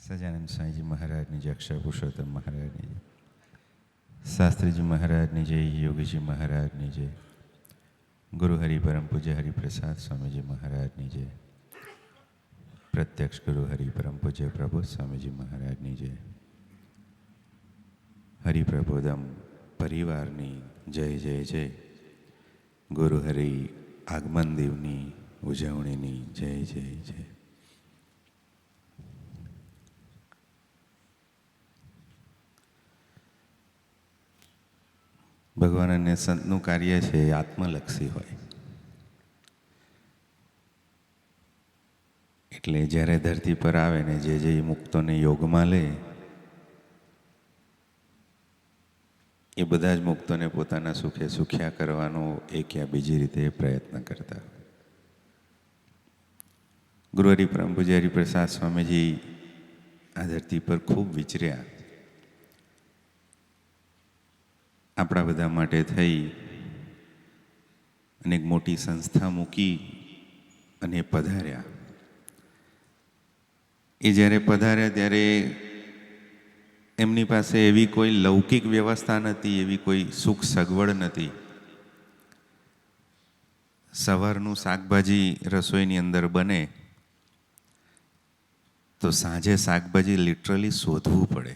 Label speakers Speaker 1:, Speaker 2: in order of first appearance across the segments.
Speaker 1: સજાનંદ સ્વામીજી મહારાજની જય, અક્ષર પુરુષોત્તમ મહારાજની જય, શાસ્ત્રીજી મહારાજની જય, યોગીજી મહારાજની જય, ગુરુ હરિ પરમ પૂજ્ય હરિપ્રસાદ સ્વામીજી મહારાજની જય, પ્રત્યક્ષ ગુરુ હરિ પરમ પૂજ્ય પ્રબોધ સ્વામીજી મહારાજની જય, હરિપ્રબોધમ પરિવારની જય જય જય, ગુરુ હરિ આગમન દિવની ઉજવણીની જય જય જય. ભગવાન અને સંતનું કાર્ય છે એ આત્મલક્ષી હોય. એટલે જ્યારે ધરતી પર આવે ને જે મુક્તોને યોગમાં લે એ બધા જ મુક્તોને પોતાના સુખે સુખ્યા કરવાનો એક યા બીજી રીતે પ્રયત્ન કરતા. ગુરુ હરિ પરમ પૂજ્ય હરિપ્રસાદ સ્વામીજી આ ધરતી પર ખૂબ વિચર્યા. આપણા બધા માટે થઈ અને એક મોટી સંસ્થા મૂકી અને પધાર્યા. એ જ્યારે પધાર્યા ત્યારે એમની પાસે એવી કોઈ લૌકિક વ્યવસ્થા નથી, એવી કોઈ સુખ સગવડ નથી. સવારનું શાકભાજી રસોઈની અંદર બને તો સાંજે શાકભાજી લિટરલી શોધવું પડે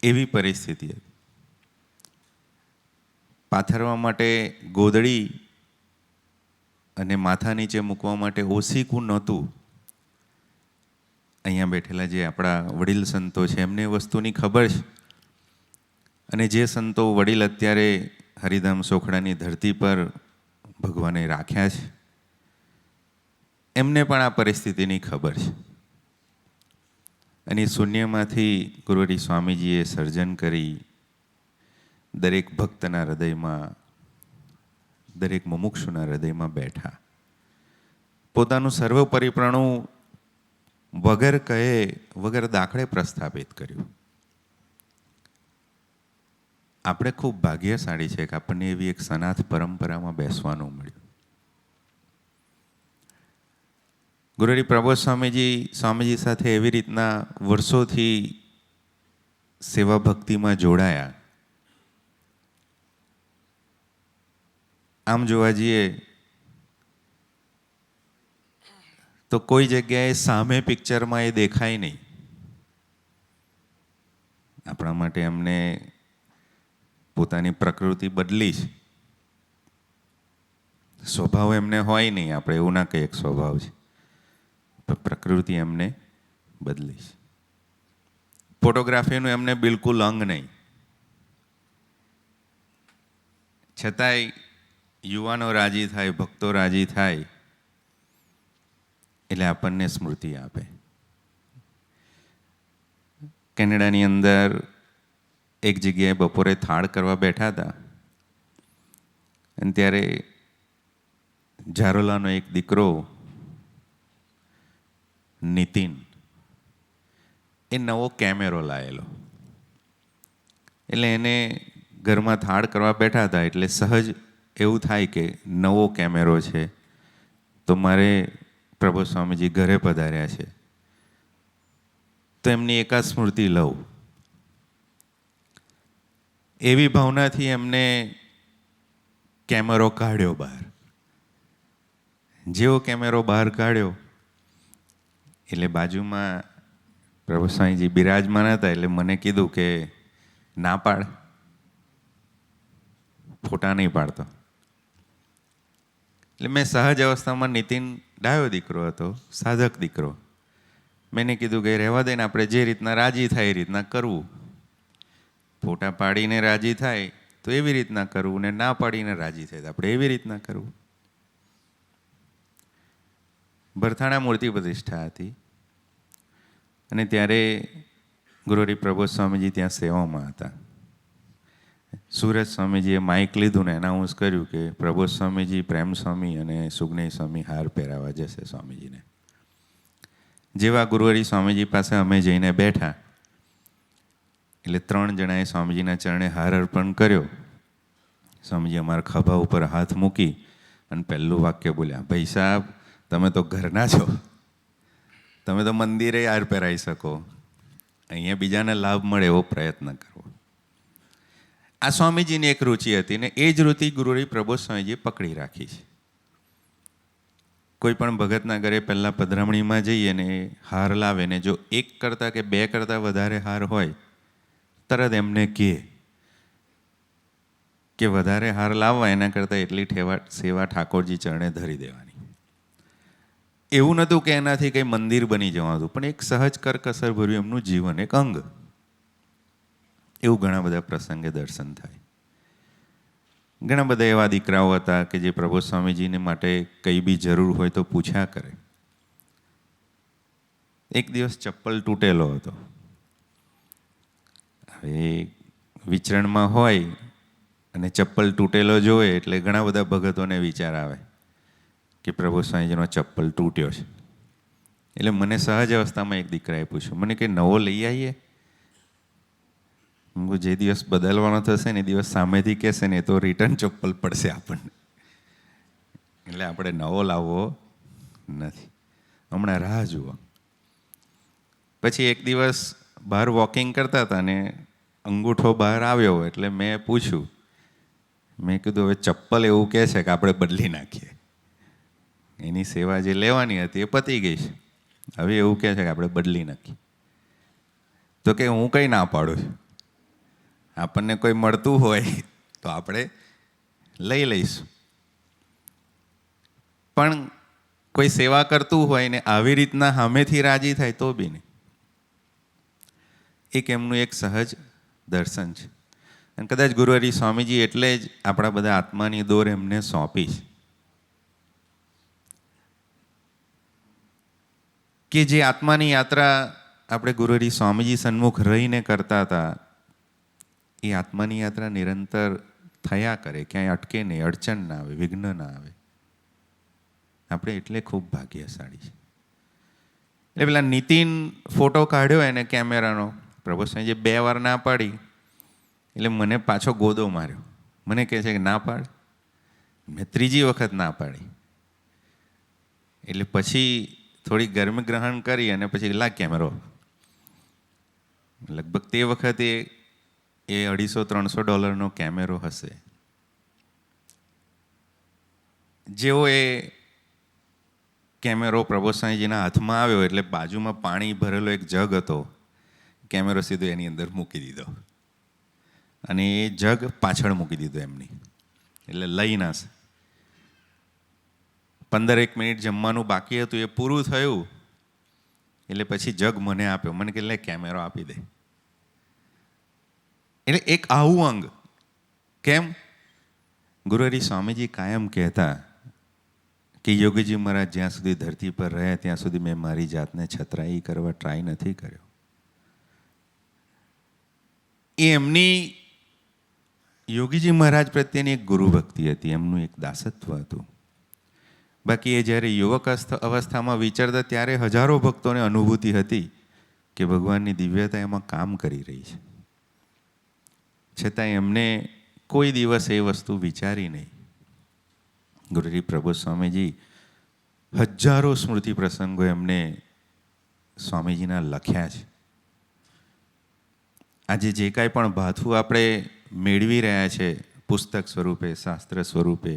Speaker 1: એવી પરિસ્થિતિ હતી. પાથરવા માટે ગોદડી અને માથા નીચે મૂકવા માટે ઓસીકું નહોતું. અહીંયા બેઠેલા જે આપણા વડીલ સંતો છે એમને વસ્તુની ખબર છે. અને જે સંતો વડીલ અત્યારે હરિધામ સોખડાની ધરતી પર ભગવાને રાખ્યા છે એમને પણ આ પરિસ્થિતિની ખબર છે. અને શૂન્યમાંથી ગુરુ હરિ સ્વામીજીએ સર્જન કરી દરેક ભક્તના હૃદયમાં, દરેક મુમુક્ષુના હૃદયમાં બેઠા. પોતાનું સર્વ પરિપ્રણું વગર કહે, વગર દાખલે પ્રસ્થાપિત કર્યું. આપણે ખૂબ ભાગ્યશાળી છે કે આપણને એવી એક સનાથ પરંપરામાં બેસવાનું મળ્યું. ગુરુ હરિ પ્રબોધ સ્વામીજી સાથે એવી રીતના વર્ષોથી સેવા ભક્તિમાં જોડાયા. આમ જોવા જઈએ તો કોઈ જગ્યાએ સામે પિક્ચરમાં એ દેખાય નહીં. આપણા માટે એમને પોતાની પ્રકૃતિ બદલી છે. સ્વભાવ એમને હોય નહીં, આપણે એવું ના કહીએ સ્વભાવ છે, પ્રકૃતિ એમને બદલી છે. ફોટોગ્રાફીનું એમને બિલકુલ અંગ નહીં. છતાંય યુવાનો રાજી થાય, ભક્તો રાજી થાય એટલે આપણને સ્મૃતિ આપે. કેનેડાની અંદર એક જગ્યાએ બપોરે થાળ કરવા બેઠા હતા અને ત્યારે ઝારોલાનો એક દીકરો નીતિન એ નવો કેમેરો લાવેલો. એટલે એને ઘરમાં થાળ કરવા બેઠા હતા એટલે સહજ એવું થાય કે નવો કેમેરો છે તો મારે પ્રભુ સ્વામીજી ઘરે પધાર્યા છે તો એમની એકાદ સ્મૃતિ લઉં. એવી ભાવનાથી એમને કેમેરો કાઢ્યો બહાર. જેવો કેમેરો બહાર કાઢ્યો એટલે બાજુમાં પ્રભુ સ્વામીજી બિરાજમાન હતા. એટલે મને કીધું કે ના પાડ, ફોટા નહીં પાડતો. એટલે મેં સહજ અવસ્થામાં, નીતિન ડાયો દીકરો હતો, સાધક દીકરો, મેં કીધું કે રહેવા દઈને, આપણે જે રીતના રાજી થાય એ રીતના કરવું. ફોટા પાડીને રાજી થાય તો એવી રીતના કરવું, ને ના પાડીને રાજી થાય તો આપણે એવી રીતના કરવું. ભરથાણા મૂર્તિ પ્રતિષ્ઠા હતી અને ત્યારે ગુરુ હરિ પ્રબોધ સ્વામીજી ત્યાં સેવામાં હતા. સુરત સ્વામીજીએ માઇક લીધું ને એનાઉન્સ કર્યું કે પ્રબોધ સ્વામીજી, પ્રેમ સ્વામી અને સુગ્નેય સ્વામી હાર પહેરાવા જશે સ્વામીજીને. જેવા ગુરુ હરિ સ્વામીજી પાસે અમે જઈને બેઠા એટલે 3 જણાએ સ્વામીજીના ચરણે હાર અર્પણ કર્યો. સ્વામીજી અમારા ખભા ઉપર હાથ મૂકી અને પહેલું વાક્ય બોલ્યા, ભાઈ સાહેબ તમે તો ઘરના છો, તમે તો મંદિરે હાર પહેરાઈ શકો, અહીંયા બીજાને લાભ મળે એવો પ્રયત્ન કરવો. આ સ્વામીજીની એક રુચિ હતી ને એ જ રુચિ ગુરુરી પ્રબોધ સ્વામીજીએ પકડી રાખી છે. કોઈ પણ ભગતના ઘરે પહેલાં પધરામણીમાં જઈએ ને હાર લાવે ને જો 1 કરતાં કે 2 કરતાં વધારે હાર હોય તરત એમને કહે કે વધારે હાર લાવવા એના કરતાં એટલી સેવા ઠાકોરજી ચરણે ધરી દેવાની. એવું નહોતું કે એનાથી કંઈ મંદિર બની જવાનું, પણ એક સહજ કરકસર ભર્યું એમનું જીવન, એક અંગ. એવું ઘણા બધા પ્રસંગે દર્શન થાય. ઘણા બધા એવા દીકરાઓ હતા કે જે પ્રબોધ સ્વામીજીને માટે કંઈ બી જરૂર હોય તો પૂછ્યા કરે. એક દિવસ ચપ્પલ તૂટેલો હતો. હવે વિચરણમાં હોય અને ચપ્પલ તૂટેલો જોવે એટલે ઘણા બધા ભગતોને વિચાર આવે કે પ્રભુ સ્વામીજીનો ચપ્પલ તૂટ્યો છે. એટલે મને સહજ અવસ્થામાં એક દીકરાએ પૂછ્યું, મને કે નવો લઈ આવીએ? જે દિવસ બદલવાનો થશે ને એ દિવસ સામેથી કહેશે ને એ તો રિટર્ન ચપ્પલ પડશે આપણને, એટલે આપણે નવો લાવવો નથી, હમણાં રાહ જુઓ. પછી એક દિવસ બહાર વોકિંગ કરતા હતા ને અંગૂઠો બહાર આવ્યો એટલે મેં પૂછ્યું, મેં કીધું હવે ચપ્પલ એવું કહે છે કે આપણે બદલી નાખીએ, એની સેવા જે લેવાની હતી એ પતી ગઈ છે, હવે એવું કહે છે કે આપણે બદલી નાખીએ. તો કે હું કંઈ ના પાડું છું, આપણને કોઈ મળતું હોય તો આપણે લઈ લઈશું, પણ કોઈ સેવા કરતું હોય ને આવી રીતના સામેથી રાજી થાય તો બી નહીં. એક એમનું એક સહજ દર્શન છે. અને કદાચ ગુરુહરિ સ્વામીજી એટલે જ આપણા બધા આત્માની દોર એમને સોંપી છે કે જે આત્માની યાત્રા આપણે ગુરુહરિ સ્વામીજી સન્મુખ રહીને કરતા હતા એ આત્માની યાત્રા નિરંતર થયા કરે, ક્યાંય અટકે નહીં, અડચણ ના આવે, વિઘ્ન ના આવે. આપણે એટલે ખૂબ ભાગ્યશાળી છે. એટલે પેલા નીતિન ફોટો કાઢ્યો એને કેમેરાનો, પ્રભુ સ્વામીજીએ 2 વાર ના પાડી એટલે મને પાછો ગોદો માર્યો. મને કહે છે કે ના પાડ. મેં 3જી વખત ના પાડી. એટલે પછી થોડી ગરમી ગ્રહણ કરી અને પછી લાગ કેમેરો. લગભગ તે વખતે એ $250-300 કેમેરો હશે. જેવો એ કેમેરો પ્રભુ સ્વામીજીના હાથમાં આવ્યો એટલે બાજુમાં પાણી ભરેલો એક જગ હતો, કેમેરો સીધો એની અંદર મૂકી દીધો અને એ જગ પાછળ મૂકી દીધો એમની, એટલે લઈ ના. 15 મિનિટ જમવાનું બાકી હતું, એ પૂરું થયું એટલે પછી જગ મને આપ્યો. મને કે લે કેમેરો આપી દે. એટલે એક આવું અંગ. કેમ? ગુરુહરિ સ્વામીજી કાયમ કહેતા કે યોગીજી મહારાજ જ્યાં સુધી ધરતી પર રહ્યા ત્યાં સુધી મેં મારી જાતને છતરાઈ કરવા ટ્રાય નથી કર્યો. એ એમની યોગીજી મહારાજ પ્રત્યેની એક ગુરુ ભક્તિ હતી, એમનું એક દાસત્વ હતું. બાકી એ જ્યારે યુવક અવસ્થામાં વિચરતા ત્યારે હજારો ભક્તોને અનુભૂતિ હતી કે ભગવાનની દિવ્યતા એમાં કામ કરી રહી છે, છતાં એમને કોઈ દિવસ એ વસ્તુ વિચારી નહીં. ગુરુહરિ પ્રબોધ સ્વામીજી હજારો સ્મૃતિ પ્રસંગો એમને સ્વામીજીના લખ્યા છે. આજે જે કાંઈ પણ ભાથું આપણે મેળવી રહ્યા છે પુસ્તક સ્વરૂપે, શાસ્ત્ર સ્વરૂપે,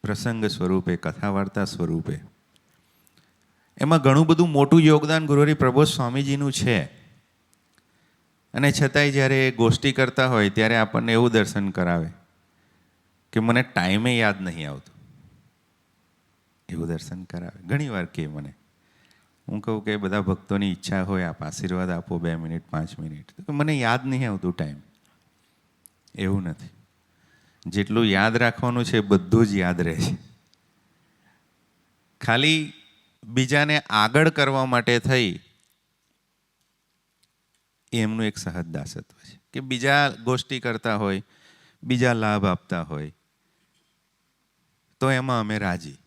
Speaker 1: પ્રસંગ સ્વરૂપે, કથા વાર્તા સ્વરૂપે, એમાં ઘણું બધું મોટું યોગદાન ગુરુહરિ પ્રબોધ સ્વામીજીનું છે. અને છતાંય જ્યારે એ ગોષ્ઠી કરતા હોય ત્યારે આપણને એવું દર્શન કરાવે કે મને ટાઈમે યાદ નહીં આવતો, એવું દર્શન કરાવે. ઘણી વાર કે મને, હું કહું કે બધા ભક્તોની ઈચ્છા હોય આપ આશીર્વાદ આપો 2 મિનિટ 5 મિનિટ, તો મને યાદ નહીં આવતું ટાઈમ. એવું નથી, જેટલું યાદ રાખવાનું છે બધું જ યાદ રહે છે. ખાલી બીજાને આગળ કરવા માટે થઈ એમનું એક સહજ દાસત્વ છે કે બીજા ગોષ્ઠી કરતા હોય, બીજા લાભ આપતા હોય તો એમાં અમે રાજી.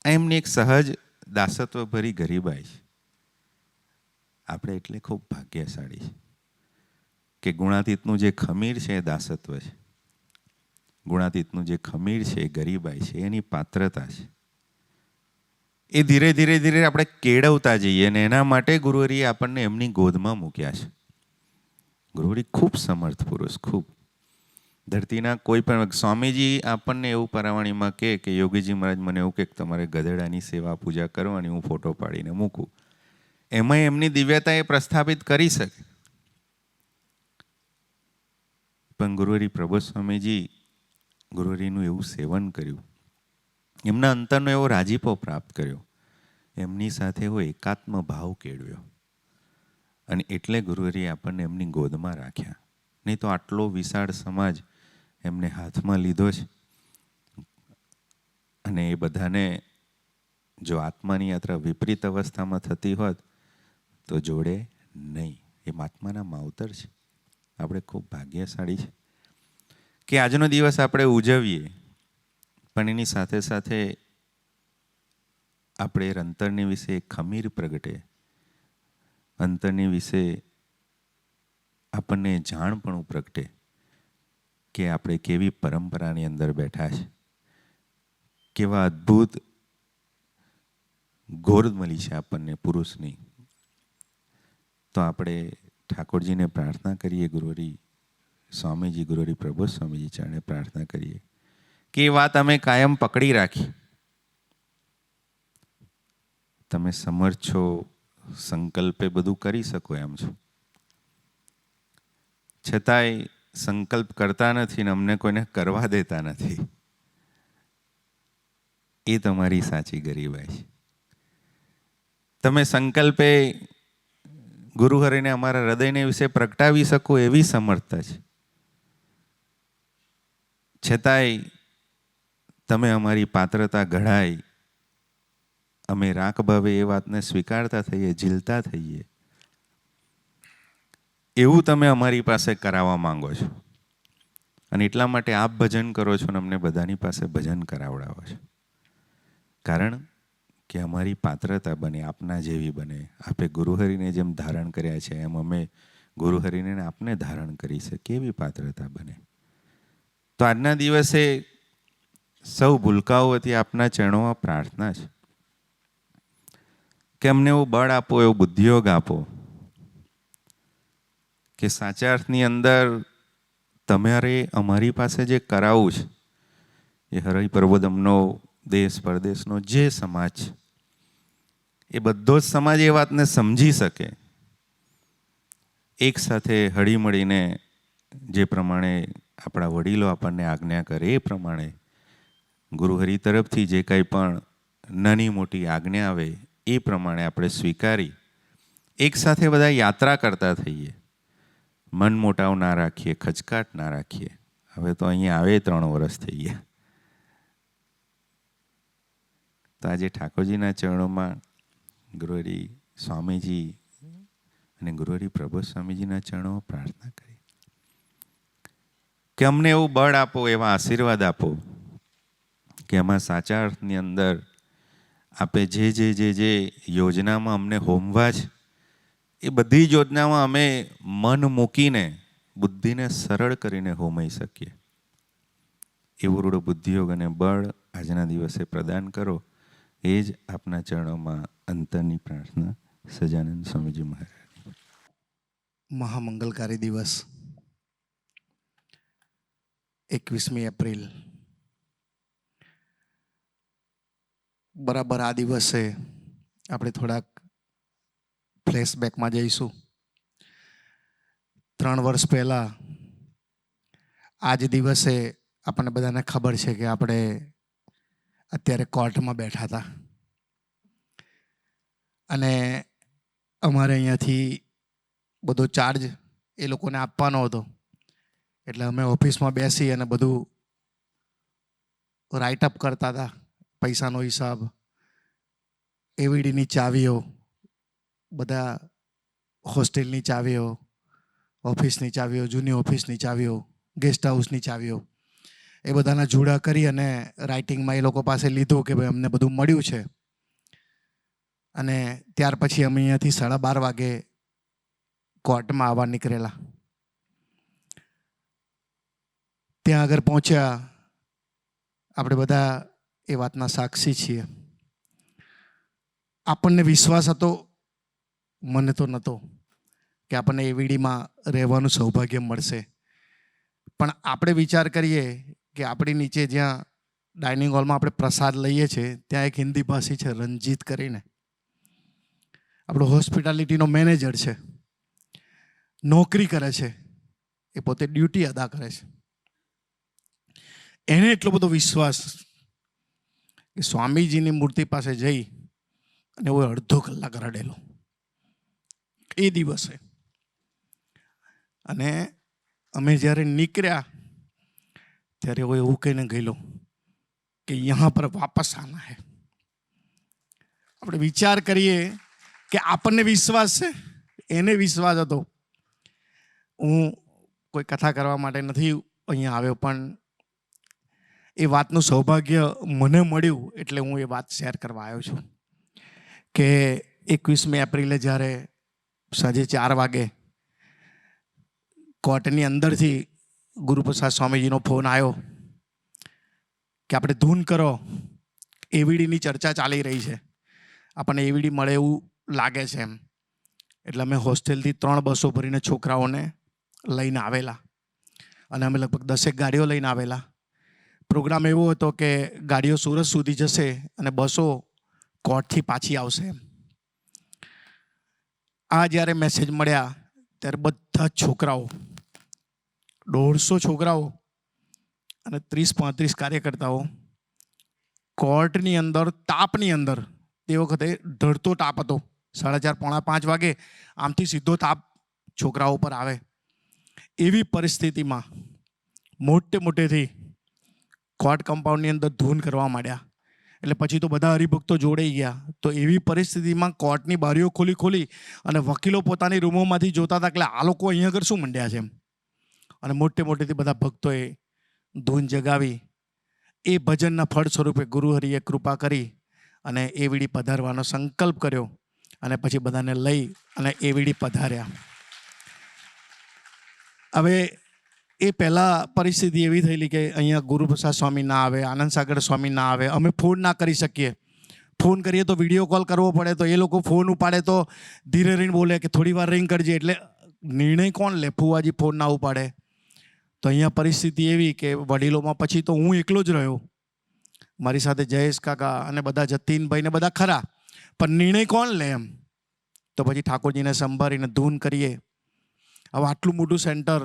Speaker 1: એમની એક સહજ દાસત્વ ભરી ગરીબાઈ છે. આપણે એટલે ખૂબ ભાગ્યશાળી છે કે ગુણાતીતનું જે ખમીર છે એ દાસત્વ છે, ગુણાતીતનું જે ખમીર છે એ ગરીબાઈ છે, એની પાત્રતા છે. એ ધીરે ધીરે ધીરે આપણે કેળવતા જઈએ અને એના માટે ગુરુહરિએ આપણને એમની ગોદમાં મૂક્યા છે. ગુરુહરિ ખૂબ સમર્થ પુરુષ, ખૂબ. ધરતીના કોઈ પણ સ્વામીજી આપણને એવું પરાવાણીમાં કહે કે યોગીજી મહારાજ મને એવું કહે કે તમારે ગધેડાની સેવા પૂજા કરવાની, હું ફોટો પાડીને મૂકું. એમાં એમની દિવ્યતા એ પ્રસ્થાપિત કરી શકે. પણ ગુરુહરિ પ્રબોધ સ્વામીજી ગુરુહરિનું એવું સેવન કર્યું, એમના અંતરનો એવો રાજીપો પ્રાપ્ત કર્યો, એમની સાથે એવો એકાત્મ ભાવ કેળવ્યો અને એટલે ગુરુહરિએ આપણને એમની ગોદમાં રાખ્યા. નહીં તો આટલો વિશાળ સમાજ એમને હાથમાં લીધો છે અને એ બધાને જો આત્માની યાત્રા વિપરીત અવસ્થામાં થતી હોત તો જોડે નહીં. એ મહાત્માના માવતર છે. આપણે ખૂબ ભાગ્યશાળી છે કે આજનો દિવસ આપણે ઉજવીએ, પણ એની સાથે સાથે આપણે અંતરની વિશે ખમીર પ્રગટે, અંતરની વિશે આપણને જાણપણું પ્રગટે કે આપણે કેવી પરંપરાની અંદર બેઠા છે, કેવા અદ્ભુત ગોદ મળી છે આપણને પુરુષની. તો આપણે ઠાકોરજીને પ્રાર્થના કરીએ, ગુરુહરિ સ્વામીજી, ગુરુહરિ પ્રબોધ સ્વામીજી ચરણે પ્રાર્થના કરીએ કે એ વાત અમે કાયમ પકડી રાખી. તમે સમર્થ છો, સંકલ્પે બધું કરી શકો એમ છો, છતાંય સંકલ્પ કરતા નથી ને અમને કોઈને કરવા દેતા નથી. એ તમારી સાચી ગરીબાઈ છે. તમે સંકલ્પે ગુરુહરિને અમારા હૃદયને વિશે પ્રગટાવી શકો એવી સમર્થતા છે, છતાંય તમે અમારી પાત્રતા ઘડાય, અમે રાખ ભાવે એ વાતને સ્વીકારતા થઈએ, ઝીલતા થઈએ, એવું તમે અમારી પાસે કરાવવા માંગો છો. અને એટલા માટે આપ ભજન કરો છો ને અમને બધાની પાસે ભજન કરાવડાવો છો. કારણ કે અમારી પાત્રતા બને, આપના જેવી બને. આપે ગુરુહરિને જેમ ધારણ કર્યા છે એમ અમે ગુરુહરિને આપને ધારણ કરી છે, કેવી પાત્રતા બને. તો આજના દિવસે સૌ ભૂલકાઓ વતી આપના ચરણોમાં પ્રાર્થના છે કે અમને એવું બળ આપો, એવો બુદ્ધિયોગ આપો કે સાચા અર્થની અંદર તમારે અમારી પાસે જે કરાવવું છે એ હરિ પ્રબોધમનો દેશ પરદેશનો જે સમાજ છે એ બધો જ સમાજ એ વાતને સમજી શકે, એક સાથે હળીમળીને જે પ્રમાણે આપણા વડીલો આપણને આજ્ઞા કરે એ પ્રમાણે ગુરુહરિ તરફથી જે કંઈ પણ નાની મોટી આજ્ઞા આવે એ પ્રમાણે આપણે સ્વીકારી એક સાથે બધા યાત્રા કરતા થઈએ. મન મોટાવ ના રાખીએ, ખચકાટ ના રાખીએ. હવે તો અહીંયા આવે 3 વર્ષ થઈ ગયા. તો આજે ઠાકોરજીના ચરણોમાં ગુરુહરિ સ્વામીજી અને ગુરુહરિ પ્રબોધ સ્વામીજીના ચરણોમાં પ્રાર્થના કરી કે અમને એવું બળ આપો, એવા આશીર્વાદ આપો કે આમાં સાચા અર્થની અંદર આપે જે જે જે જે યોજનામાં અમને હોમવા છે એ બધી જ યોજનામાં અમે મન મૂકીને બુદ્ધિને સરળ કરીને હોમાઈ શકીએ. એવું રૂઢ બુદ્ધિયોગ અને બળ આજના દિવસે પ્રદાન કરો. એ જ આપના ચરણોમાં અંતરની પ્રાર્થના સજાનંદ સ્વામીજી મહારાજ.
Speaker 2: મહામંગલકારી દિવસ 21મી એપ્રિલ. બરાબર આ દિવસે આપણે થોડાક ફ્લેશબેકમાં જઈશું. 3 વર્ષ પહેલાં આ જ દિવસે આપણને બધાને ખબર છે કે આપણે અત્યારે કોર્ટમાં બેઠા હતા અને અમારે અહીંયાથી બધો ચાર્જ એ લોકોને આપવાનો હતો. એટલે અમે ઓફિસમાં બેસી અને બધું રાઇટઅપ કરતા હતા. પૈસાનો હિસાબ, એવીડીની ચાવીઓ, બધા હોસ્ટેલની ચાવીઓ, ઓફિસની ચાવીઓ, જૂની ઓફિસની ચાવીઓ, ગેસ્ટ હાઉસની ચાવીઓ, એ બધાના જુડા કરી અને રાઇટિંગમાં એ લોકો પાસે લીધું કે ભાઈ અમને બધું મળ્યું છે. અને ત્યાર પછી અમે અહીંયાથી 12:30 વાગે કોર્ટમાં આવવા નીકળેલા. ત્યાં આગળ પહોંચ્યા, આપણે બધા એ વાતના સાક્ષી છીએ. આપણને વિશ્વાસ હતો, મને તો નહોતો, કે આપણને એવીડીમાં રહેવાનું સૌભાગ્ય મળશે. પણ આપણે વિચાર કરીએ કે આપણી નીચે જ્યાં ડાઇનિંગ હોલમાં આપણે પ્રસાદ લઈએ છીએ ત્યાં એક હિન્દી ભાષી છે રંજીત કરીને, આપણો હોસ્પિટાલિટીનો મેનેજર છે, નોકરી કરે છે, એ પોતે ડ્યુટી અદા કરે છે. એને એટલો બધો વિશ્વાસ કે સ્વામીજીની મૂર્તિ પાસે જઈ અને હું અડધો કલાક રડેલો એ દિવસે. અને અમે જ્યારે નીકળ્યા ત્યારે હું એવું કહીને ગયેલો કે યહાં પર વાપસ આના હે. આપણે વિચાર કરીએ કે આપણને વિશ્વાસ છે, એને વિશ્વાસ હતો. હું કોઈ કથા કરવા માટે નથી અહીંયા આવ્યો, પણ એ વાતનું સૌભાગ્ય મને મળ્યું એટલે હું એ વાત શેર કરવા આવ્યો છું કે 21મી એપ્રિલે જ્યારે સાંજે 4 વાગે કોર્ટની અંદરથી ગુરુપ્રસાદ સ્વામીજીનો ફોન આવ્યો કે આપણે ધૂન કરો, એવીડીની ચર્ચા ચાલી રહી છે, આપણને એવીડી મળે એવું લાગે છે એમ. એટલે અમે હોસ્ટેલથી 3 બસો ભરીને છોકરાઓને લઈને આવેલા અને અમે લગભગ 10 ગાડીઓ લઈને આવેલા. પ્રોગ્રામ એવો હતો કે ગાડીઓ સુરત સુધી જશે અને બસો કોર્ટથી પાછી આવશે એમ. આ જ્યારે મેસેજ મળ્યા ત્યારે બધા જ છોકરાઓ, 150 છોકરાઓ અને 30-35 કાર્યકર્તાઓ કોર્ટની અંદર તાપની અંદર, તે વખતે ઢળતો તાપ હતો, 4:30-4:45 વાગે આમથી સીધો તાપ છોકરાઓ પર આવે એવી પરિસ્થિતિમાં મોટેથી કોર્ટ કમ્પાઉન્ડની અંદર ધૂન કરવા માંડ્યા. એટલે પછી તો બધા હરિભક્તો જોડાઈ ગયા. તો એવી પરિસ્થિતિમાં કોર્ટની બારીઓ ખોલી અને વકીલો પોતાની રૂમોમાંથી જોતા હતા કે આ લોકો અહીંયા આગળ શું મંડ્યા છે એમ. અને મોટેથી બધા ભક્તોએ ધૂન જગાવી. એ ભજનના ફળ સ્વરૂપે ગુરુહરિએ કૃપા કરી અને એવીડી પધારવાનો સંકલ્પ કર્યો અને પછી બધાને લઈ અને એવીડી પધાર્યા. હવે એ પહેલાં પરિસ્થિતિ એવી થયેલી કે અહીંયા ગુરુપ્રસાદ સ્વામી ના આવે, આનંદ સાગર સ્વામી ના આવે, અમે ફોન ના કરી શકીએ. ફોન કરીએ તો વિડીયો કોલ કરવો પડે, તો એ લોકો ફોન ઉપાડે તો ધીરે રહીને બોલે કે થોડી વાર રહીને કરજે. એટલે નિર્ણય કોણ લે? ફુવાજી ફોન ના ઉપાડે. તો અહીંયા પરિસ્થિતિ એવી કે વડીલોમાં પછી તો હું એકલો જ રહ્યો, મારી સાથે જયેશ કાકા અને બધા જતીનભાઈ ને બધા ખરા, પણ નિર્ણય કોણ લે એમ. તો પછી ઠાકોરજીને સંભાળીને ધૂન કરીએ. હવે આટલું મોટું સેન્ટર,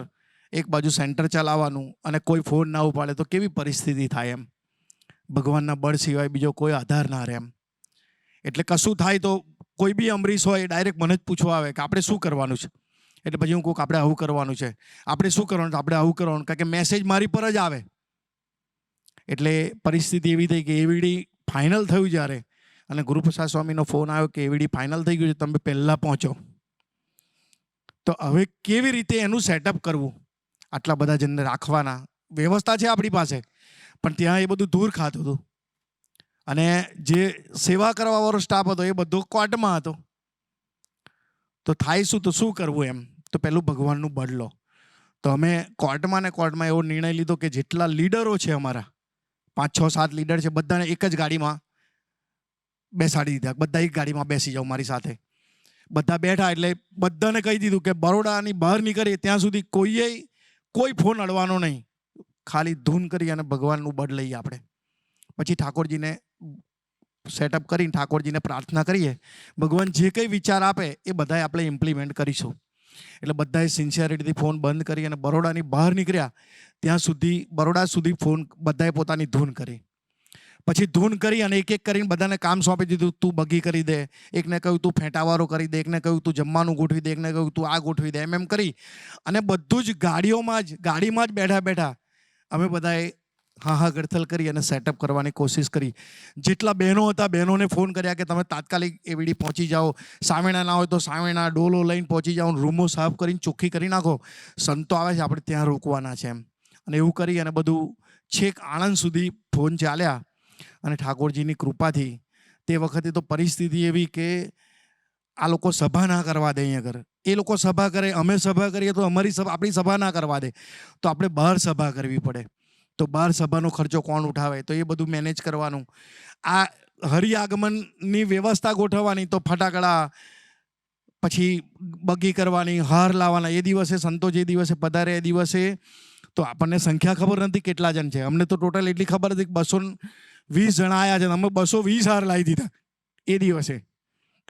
Speaker 2: એક બાજુ સેન્ટર ચલાવવાનું અને કોઈ ફોન ના ઉપાડે તો કેવી પરિસ્થિતિ થાય એમ. ભગવાનના બળ સિવાય બીજો કોઈ આધાર ના રહે એમ. એટલે કશું થાય તો કોઈ બી અમરીશ હોય ડાયરેક્ટ મને જ પૂછવા આવે કે આપણે શું કરવાનું છે. એટલે પછી હું કહું કે આપણે આવું કરવાનું છે, આપણે શું કરવાનું છે, આપણે આવું કરવાનું, કારણ કે મેસેજ મારી પર જ આવે. એટલે પરિસ્થિતિ એવી થઈ કે એવીડી ફાઇનલ થયું જ્યારે, અને ગુરુપ્રસાદ સ્વામીનો ફોન આવ્યો કે એવીડી ફાઇનલ થઈ ગયું છે, તમે પહેલાં પહોંચો. તો હવે કેવી રીતે એનું સેટઅપ કરવું? આટલા બધા જણને રાખવાના, વ્યવસ્થા છે આપણી પાસે, પણ ત્યાં એ બધું દૂર ખાતું હતું. અને જે સેવા કરવાવાળો સ્ટાફ હતો એ બધો કોર્ટમાં હતો. તો થાય શું, તો શું કરવું એમ. તો પહેલું ભગવાનનું બળ લો. તો અમે કોર્ટમાં એવો નિર્ણય લીધો કે જેટલા લીડરો છે અમારા, 5, 6, 7 લીડર છે, બધાને એક જ ગાડીમાં બેસાડી દીધા. બધા એક ગાડીમાં બેસી જાઓ મારી સાથે. બધા બેઠા એટલે બધાને કહી દીધું કે બરોડાની બહાર નીકળીએ ત્યાં સુધી કોઈ ફોન અડવાનો નહીં, ખાલી ધૂન કરી અને ભગવાનનું બળ લઈએ આપણે. પછી ઠાકોરજીને સેટઅપ કરીને ઠાકોરજીને પ્રાર્થના કરીએ, ભગવાન જે કંઈ વિચાર આપે એ બધાએ આપણે ઇમ્પ્લિમેન્ટ કરીશું. એટલે બધાએ સિન્સિયરિટીથી ફોન બંધ કરી અને બરોડાની બહાર નીકળ્યા ત્યાં સુધી, બરોડા સુધી ફોન બધાએ પોતાની ધૂન કરી. પછી ધૂન કરી અને એક કરીને બધાને કામ સોંપી દીધું. તું બગી કરી દે, એકને કહ્યું તું ફેંટાવાળો કરી દે, એકને કહ્યું તું જમવાનું ગોઠવી દે, એકને કહ્યું તું આ ગોઠવી દે, એમ કરી અને બધું જ ગાડીમાં જ બેઠા અમે બધાએ હા ગડથલ કરી અને સેટઅપ કરવાની કોશિશ કરી. જેટલા બહેનો હતા બહેનોને ફોન કર્યા કે તમે તાત્કાલિક એવીડી પહોંચી જાઓ, સાવેણા ના હોય તો સાવેણા ડોલો લઈને પહોંચી જાઓ, રૂમો સાફ કરીને ચોખ્ખી કરી નાખો, સંતો આવે છે આપણે ત્યાં રોકવાના છે એમ. અને એવું કરી અને બધું છેક આણંદ સુધી ફોન ચાલ્યા. અને ઠાકોરજીની કૃપાથી તે વખતે તો પરિસ્થિતિ એવી કે આ લોકો સભા ના કરવા દે અહીંયા આગળ. એ લોકો સભા કરે, અમે સભા કરીએ તો આપણી સભા ના કરવા દે, તો આપણે બહાર સભા કરવી પડે. તો બહાર સભાનો ખર્ચો કોણ ઉઠાવે? તો એ બધું મેનેજ કરવાનું. આ હરિ આગમનની વ્યવસ્થા ગોઠવવાની, તો ફટાકડા, પછી બગી કરવાની, હાર લાવવાના. એ દિવસે સંતો જે દિવસે પધારે એ દિવસે તો આપણને સંખ્યા ખબર નથી કેટલા જણ છે. અમને તો ટોટલ એટલી ખબર હતી કે 220 જણા આવ્યા છે. અમે 220 હાર લાવી દીધા એ દિવસે.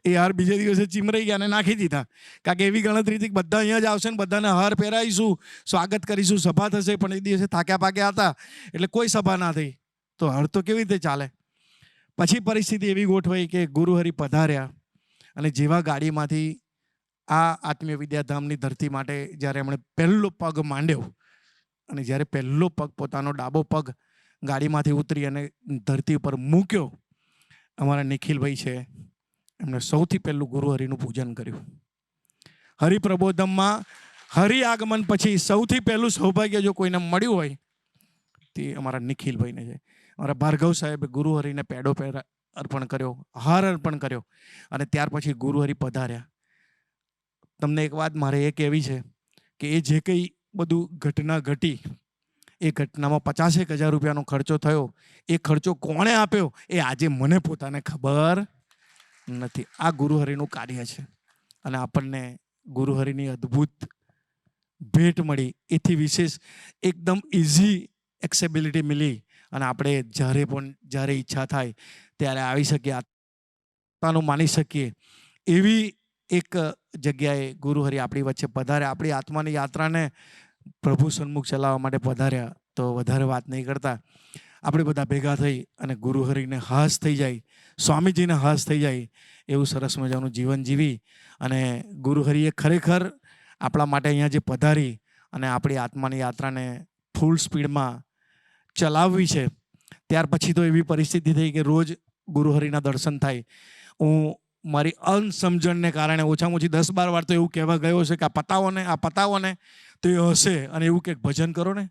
Speaker 2: એ હાર બીજે દિવસે ચીમરાઈ ગયા અને નાખી દીધા. કારણ કે એવી ગણતરી હતી કે બધા અહીંયા જ આવશે ને બધાને હાર પહેરાવીશું, સ્વાગત કરીશું, સભા થશે. પણ એ દિવસે થાક્યા પાક્યા હતા એટલે કોઈ સભા ના થઈ. તો હાર તો કેવી રીતે ચાલે? પછી પરિસ્થિતિ એવી ગોઠવાઈ કે ગુરુહરિ પધાર્યા અને જેવા ગાડીમાંથી આ આત્મીય વિદ્યાધામની ધરતી માટે જ્યારે એમણે પહેલો પગ માંડ્યો અને જ્યારે પહેલો પગ, પોતાનો ડાબો પગ ગાડીમાંથી ઉતરી અને ધરતી ઉપર મૂક્યો, અમારા નિખિલભાઈ છે, એમણે સૌથી પહેલું ગુરુહરિનું પૂજન કર્યું. હરિપ્રબોધમમાં હરિ આગમન પછી સૌથી પહેલું સૌભાગ્ય જો કોઈને મળ્યું હોય તે અમારા નિખિલભાઈને છે. અમારા ભાર્ગવ સાહેબે ગુરુહરિને પેડો અર્પણ કર્યો, હાર અર્પણ કર્યો અને ત્યાર પછી ગુરુહરિ પધાર્યા. તમને એક વાત મારે એ કહેવી છે કે એ જે કંઈ બધું ઘટના ઘટી, એ ઘટનામાં 50,000 રૂપિયાનો ખર્ચો થયો. એ ખર્ચો કોણે આપ્યો એ આજે મને પોતાને ખબર નથી. આ ગુરુહરિનું કાર્ય છે અને આપણને ગુરુહરિની અદ્ભુત ભેટ મળી. એથી વિશેષ એકદમ ઇઝી એક્સેબિલિટી મળી અને આપણે જ્યારે ઈચ્છા થાય ત્યારે આવી શકીએ, આત્માનું માની શકીએ એવી એક જગ્યાએ ગુરુહરિ આપણી વચ્ચે પધાર્યા. આપણી આત્માની યાત્રાને પ્રભુ સન્મુખ ચલાવવા માટે પધાર્યા. તો વધારે વાત નહીં કરતા આપણે બધા ભેગા થઈ અને ગુરુહરિને હાસ થઈ જાય, સ્વામીજીને હાસ થઈ જાય એવું સરસ મજાનું જીવન જીવી અને ગુરુહરિએ ખરેખર આપણા માટે અહીંયા જે પધારી અને આપણી આત્માની યાત્રાને ફૂલ સ્પીડમાં ચલાવવી છે. ત્યાર પછી તો એવી પરિસ્થિતિ થઈ કે રોજ ગુરુહરિના દર્શન થાય. હું મારી અનસમજણને કારણે ઓછામાં ઓછી 10-12 વાર તો એવું કહેવા ગયો છે કે આ પતાવો ને તો એ હશે અને એવું કે ભજન કરો ને.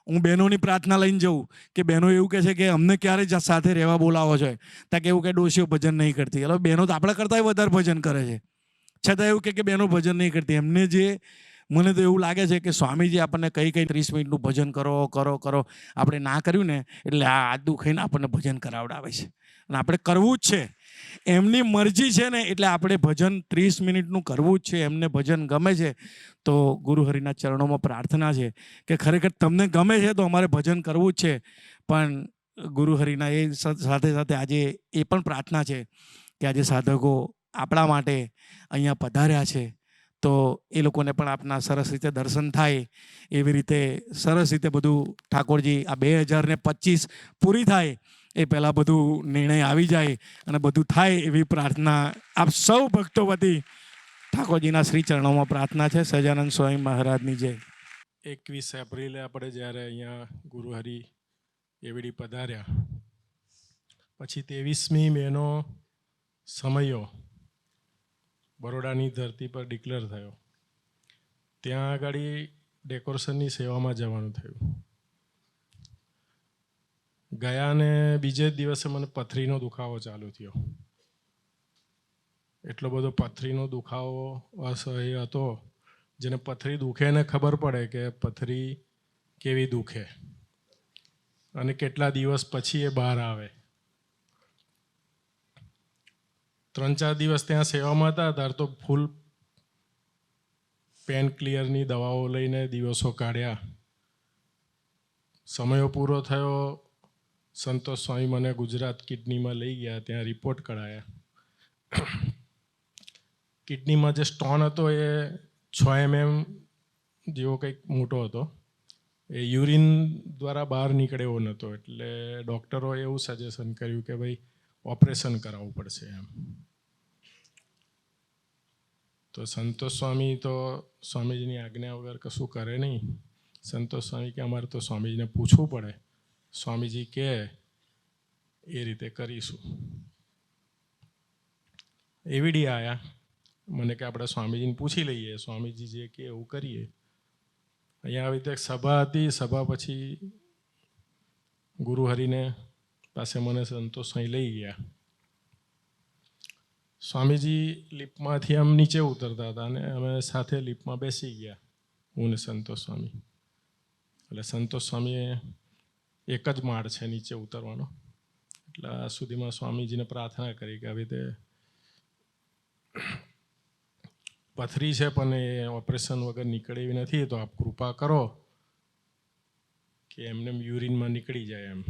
Speaker 2: હું બહેનોની પ્રાર્થના લઈને જઉં કે બહેનો એવું કહે છે કે અમને ક્યારે સાથે રહેવા બોલાવો છો, ત્યાં કે એવું કે ડોશીઓ ભજન નહીં કરતી. એટલે બહેનો તો આપણા કરતાં વધારે ભજન કરે છે, છતાં એવું કે બહેનો ભજન નહીં કરતી. એમને જે મને તો એવું લાગે છે કે સ્વામીજી આપણને કઈ 30 મિનિટનું ભજન કરો આપણે ના કર્યું ને એટલે આ આદુ ખાઈને આપણને ભજન કરાવડાવે છે અને આપણે કરવું જ છે. એમની મરજી છે ને એટલે આપણે ભજન 30 મિનિટનું કરવું જ છે. એમને ભજન ગમે છે તો ગુરુહરિના ચરણોમાં પ્રાર્થના છે કે ખરેખર તમને ગમે છે તો અમારે ભજન કરવું જ છે. પણ ગુરુહરિના એ સાથે સાથે આજે એ પણ પ્રાર્થના છે કે આજે સાધકો આપણા માટે અહીંયા પધાર્યા છે તો એ લોકોને પણ આપના સરસ રીતે દર્શન થાય એવી રીતે સરસ રીતે બધું ઠાકોરજી આ 2025 પૂરી થાય એ પહેલાં બધું નિર્ણય આવી જાય અને બધું થાય એવી પ્રાર્થના આપ સૌ ભક્તો વતી ઠાકોરજીના શ્રી ચરણોમાં પ્રાર્થના છે. સહજાનંદ સ્વામી મહારાજની જય.
Speaker 3: 21 એપ્રિલે આપણે જ્યારે અહીંયા ગુરુહરિ એવડી પધાર્યા પછી 23મી મેનો સમયો બરોડાની ધરતી પર ડિક્લેર થયો. ત્યાં આગળ ડેકોરેશનની સેવામાં જવાનું થયું. ગયા ને બીજે જ દિવસે મને પથરીનો દુખાવો ચાલુ થયો. એટલો બધો પથરીનો દુખાવો અસહ્ય હતો. જેને પથરી દુખે ને ખબર પડે કે પથરી કેવી દુખે અને કેટલા દિવસ પછી એ બહાર આવે. 3-4 દિવસ ત્યાં સેવામાં હતા ત્યારે તો ફૂલ પેન ક્લિયરની દવાઓ લઈને દિવસો કાઢ્યા. સમયો પૂરો થયો. સંતોષ સ્વામી મને ગુજરાત કિડનીમાં લઈ ગયા, ત્યાં રિપોર્ટ કઢાયા. કિડનીમાં જે સ્ટોન હતો એ 6 mm જેવો કંઈક મોટો હતો. એ યુરિન દ્વારા બહાર નીકળે એવો નહોતો. એટલે ડૉક્ટરોએ એવું સજેશન કર્યું કે ભાઈ ઓપરેશન કરાવવું પડશે એમ. તો સંતોષ સ્વામી તો સ્વામીજીની આજ્ઞા વગર કશું કરે નહીં. સંતોષ સ્વામી કે અમારે તો સ્વામીજીને પૂછવું પડે, સ્વામીજી કહે એ રીતે કરીશું. એવીડી આવ્યા, મને કે આપણે સ્વામીજીને પૂછી લઈએ, સ્વામીજી જે કે એવું કરીએ. અહીંયા આવી રીતે સભા હતી. સભા પછી ગુરુહરિને પાસે મને સંતોષ સ્વામી લઈ ગયા. સ્વામીજી લિફ્ટમાંથી આમ નીચે ઉતરતા હતા અને અમે સાથે લિફ્ટમાં બેસી ગયા, હું ને સંતોષ સ્વામી. એટલે સંતોષ સ્વામીએ એક જ માળ છે નીચે ઉતરવાનો, એટલે આ સુધીમાં સ્વામીજીને પ્રાર્થના કરી કે આવી રીતે પથરી છે પણ એ ઓપરેશન વગર નીકળે એવી નથી, તો આપ કૃપા કરો કે એમને યુરિનમાં નીકળી જાય એમ.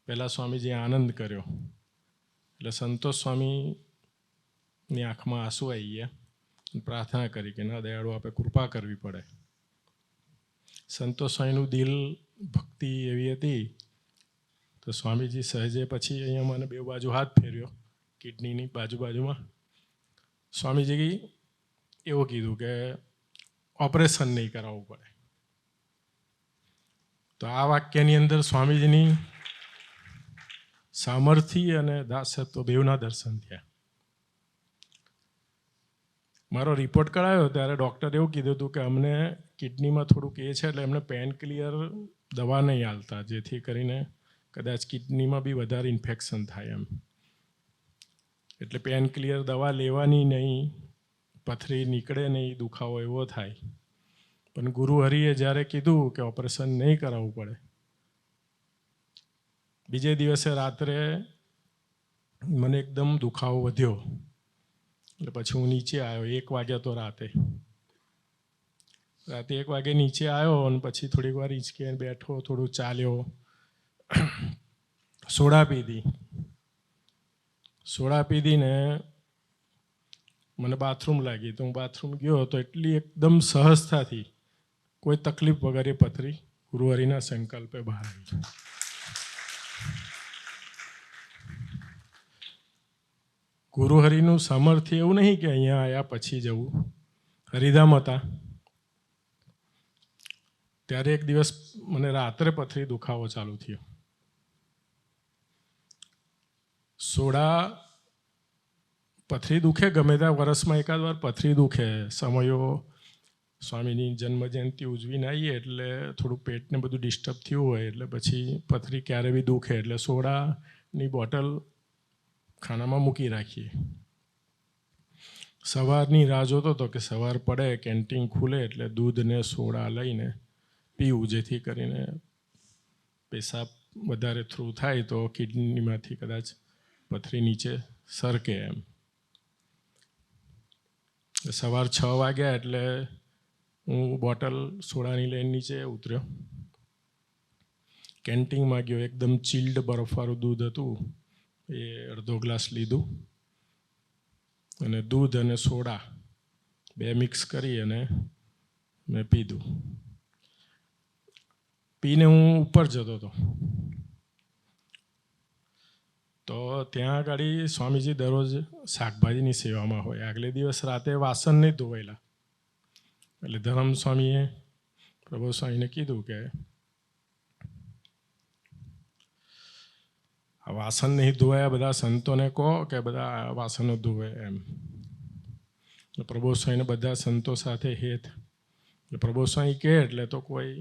Speaker 3: પહેલાં સ્વામીજીએ આનંદ કર્યો એટલે સંતોષ સ્વામીની આંખમાં આંસુ આવી ગયા, પ્રાર્થના કરી કે ના દયાળુ આપે કૃપા કરવી પડે. સંતોષ સ્વામીનું દિલ ભક્તિ એવી હતી તો સ્વામીજી સહેજે પછી અહીંયા મને બે બાજુ હાથ ફેર્યો કિડનીની બાજુમાં. સ્વામીજી એવું કીધું કે ઓપરેશન નહીં કરાવવું પડે. તો આ વાક્યની અંદર સ્વામીજીની સામર્થ્ય અને દાસત્વ બેવના દર્શન થયા. મારો રિપોર્ટ કરાયો ત્યારે ડૉક્ટરે એવું કીધું હતું કે અમને કિડનીમાં થોડુંક એ છે એટલે એમને પેન ક્લિયર દવા નહીં આલતા, જેથી કરીને કદાચ કિડનીમાં બી વધારે ઇન્ફેક્શન થાય એમ. એટલે પેન ક્લિયર દવા લેવાની નહીં, પથરી નીકળે નહીં, દુખાવો એવો થાય. પણ ગુરુ હરિએ જ્યારે કીધું કે ઓપરેશન નહીં કરાવવું પડે, બીજે દિવસે રાત્રે મને એકદમ દુખાવો વધ્યો. એટલે પછી હું નીચે આવ્યો 1 વાગ્યા તો રાતે 1 વાગે નીચે આવ્યો અને પછી થોડીક વાર હિંચકે બેઠો, થોડું ચાલ્યો, સોડા પીધીને મને બાથરૂમ લાગી તો હું બાથરૂમ ગયો તો એટલી એકદમ સહજતાથી કોઈ તકલીફ વગર એ પથરી ગુરુહરિના સંકલ્પે બહાર આવી. ગુરુહરિનું સામર્થ્ય એવું નહીં કે અહીંયા આવ્યા પછી જવું. હરિધામ હતા ત્યારે એક દિવસ મને રાત્રે પથરી દુખાવો ચાલુ થયો. સોડા પથરી દુખે ગમે ત્યાં વર્ષમાં એકાદ વાર પથરી દુખે. સમયો સ્વામીની જન્મજયંતિ ઉજવીને આવીએ એટલે થોડું પેટને બધું ડિસ્ટર્બ થયું હોય એટલે પછી પથરી ક્યારે બી દુખે એટલે સોડાની બોટલ ખાનામાં મૂકી રાખીએ. સવારની રાહ જોતો હતો કે સવાર પડે કેન્ટીન ખુલે એટલે દૂધ ને સોડા લઈને પીવું, જેથી કરીને પેશાબ વધારે થ્રુ થાય તો કિડનીમાંથી કદાચ પથરી નીચે સરકે એમ. સવાર 6 વાગ્યા એટલે હું બોટલ સોડાની લઈને નીચે ઉતર્યો. કેન્ટીનમાં ગયો, એકદમ ચિલ્ડ બરફવાળું દૂધ હતું એ અડધો ગ્લાસ લીધું અને દૂધ અને સોડા 2 મિક્સ કરી અને મેં પીધું. પીને હું ઉપર જતો હતો તો ત્યાં આગળ સ્વામીજી દરરોજ શાકભાજીની સેવામાં હોય. આગલે દિવસ રાતે વાસણ નહીં ધોવાયેલા એટલે ધરમ સ્વામીએ પ્રભુ સ્વામીને કીધું કે આ વાસણ નહીં ધોવાયા, બધા સંતોને કહો કે બધા વાસણો ધોવે એમ. પ્રભુ સ્વામીને બધા સંતો સાથે હેત. પ્રભુ સ્વામી કહે એટલે તો કોઈ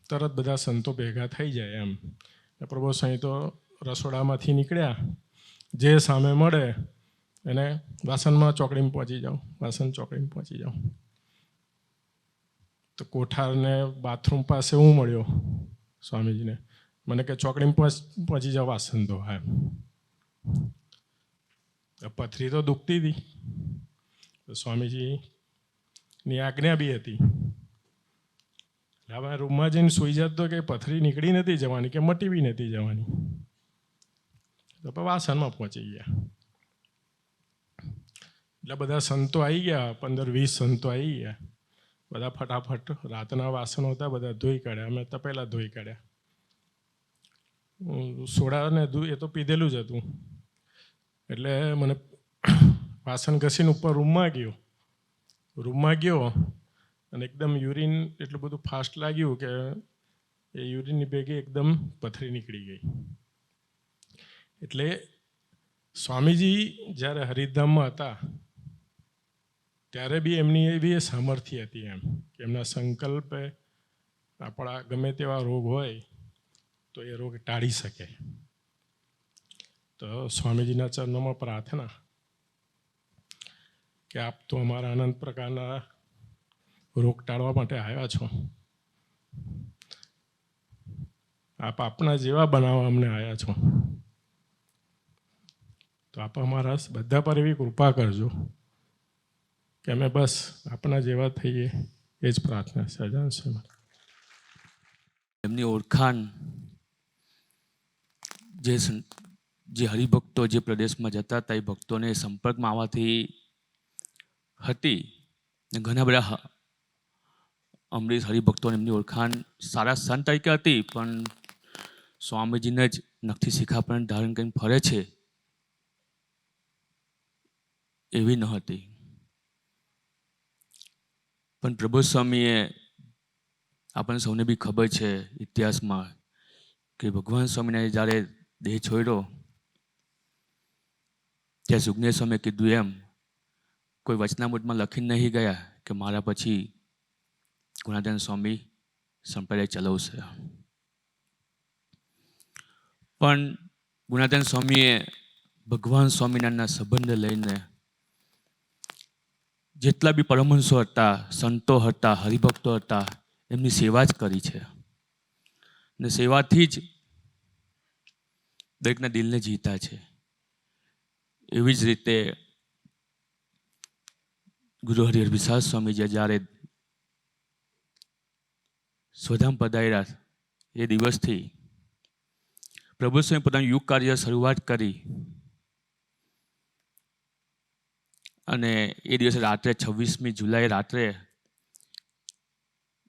Speaker 3: તરત બધા સંતો ભેગા થઈ જાય એમ. પ્રભુ સ્વામી તો રસોડામાંથી નીકળ્યા, જે સામે મળે એને વાસણમાં ચોકડીમાં પહોંચી જાઓ. તો કોઠારને બાથરૂમ પાસે હું મળ્યો સ્વામીજીને, મને કે ચોકડીમાં પહોંચી જાઓ વાસણ ધોવા એમ. પથરી તો દુખતી હતી તો સ્વામીજીની આજ્ઞા બી હતી. હવે રૂમમાં જઈને સૂઈ જતો કે પથરી નીકળી નથી જવાની કે મટી બી નથી જવાની. તો વાસણમાં પહોંચી ગયા એટલે બધા સંતો આવી ગયા, 15-20 સંતો આવી ગયા. બધા ફટાફટ રાતના વાસણો હતા બધા ધોઈ કાઢ્યા. અમે તપેલા ધોઈ કાઢ્યા. સોડા ને દૂધ એ તો પીધેલું જ હતું એટલે મને વાસણ ઘસીને ઉપર રૂમમાં ગયો અને એકદમ યુરિન એટલું બધું ફાસ્ટ લાગ્યું કે એ યુરિનની ભેગી એકદમ પથરી નીકળી ગઈ. એટલે સ્વામીજી જ્યારે હરિધામમાં હતા ત્યારે બી એમની એવી સામર્થ્ય હતી એમ કે એમના સંકલ્પે આપણા ગમે તેવા રોગ હોય તો એ રોગ ટાળી શકે. તો સ્વામીજીના ચરણોમાં પ્રાર્થના કે આપ તો અમારા અનંત પ્રકારના રોગ ટાળવા માટે આવ્યા છો આપ આપના જેવા બનાવવા અમને આવ્યા છો. તો આપ અમારા બધા પર એવી કૃપા કરજો કે અમે બસ આપણા જેવા થઈએ, એ જ પ્રાર્થના છે.
Speaker 4: એમની ઓળખાણ જે હરિભક્તો જે પ્રદેશમાં જતા હતા એ ભક્તોને સંપર્કમાં આવવાથી હતી. ઘણા બધા અમરીશ હરિભક્તોને એમની ઓળખાણ સારા સંત તરીકે હતી, પણ સ્વામીજીને જ નખથી શિખાપણ ધારણ કરીને ફરે છે એવી ન હતી. પણ પ્રભુ સ્વામીએ આપણને સૌને બી ખબર છે ઇતિહાસમાં કે ભગવાન સ્વામીને જ્યારે દેહ છોડ્યો ત્યાં સુખદેવ સ્વામીએ કીધું એમ કોઈ વચનામૃતમાં લખીને નહીં ગયા કે મારા પછી ગુણાધન સ્વામી સંપ્રદાય ચલાવશે. પણ ગુણાધન સ્વામીએ ભગવાન સ્વામિનારાયણના સંબંધ લઈને જેટલા બી પરમહંસો હતા, સંતો હતા, હરિભક્તો હતા, એમની સેવા જ કરી છે. અને સેવાથી જ દરેકના દિલને જીતા છે. એવી જ રીતે ગુરુ હરિહરવિશાલ સ્વામીજી જ્યારે સ્વધામ પધાર્યા એ દિવસથી પ્રભુ સ્વામી પોતાનું યુગ કાર્ય શરૂઆત કરી. અને એ દિવસે રાત્રે 26મી જુલાઈ રાત્રે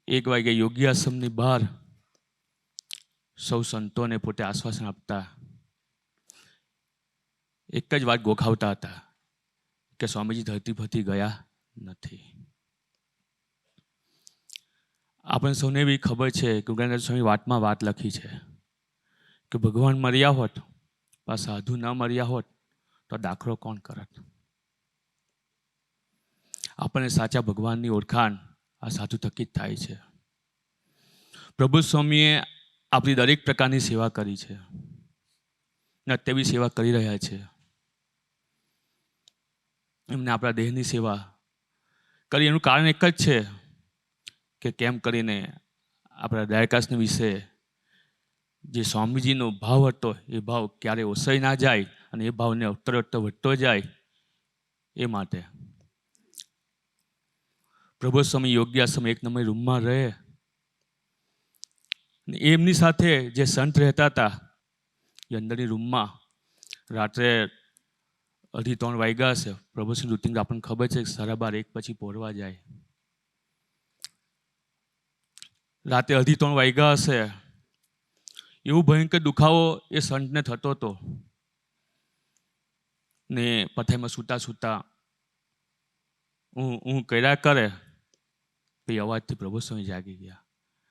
Speaker 4: 1 વાગે યોગી આશ્રમની બહાર સૌ સંતોને પોતે આશ્વાસન આપતા એક જ વાત ગોખાવતા હતા કે સ્વામીજી ધરતી પરથી ગયા નથી. આપણને સૌને એવી ખબર છે કે ગુરુનાનક સ્વામી વાતમાં વાત લખી છે કે ભગવાન મર્યા હોત પણ સાધુ ન મર્યા હોત તો દાખલો કોણ કરત. આપણને સાચા ભગવાનની ઓળખાણ આ સાધુ થકી જ થાય છે. પ્રભુ સ્વામીએ આપણી દરેક પ્રકારની સેવા કરી છે ને અત્યારે બી સેવા કરી રહ્યા છે. એમને આપણા દેહની સેવા કરી એનું કારણ એક જ છે કે કેમ કરીને આપણા દયાકાશને વિશે જે સ્વામીજીનો ભાવ હતો એ ભાવ ક્યારે ઓસાઈ ના જાય અને એ ભાવને ઉત્તરોત્તર વધતો જાય એ માટે. પ્રભુ સ્વામી યોગ્ય આશ્રમ 1 નંબર રૂમમાં રહે. એમની સાથે જે સંત રહેતા હતા એ અંદરની રૂમમાં રાત્રે 2:30 વાગ્યા હશે. પ્રભુ શ્રી રૂટિંગ આપણને ખબર છે કે 12:30 પછી પહોરવા જાય. રાતે 2:30 વાગ્યા હશે. એવું ભયંકર દુખાવો એ સંતને થતો હતો ને પથારીમાં સૂતા સૂતા હું કર્યા કરે એ અવાજથી પ્રભુ સ્વામી જાગી ગયા.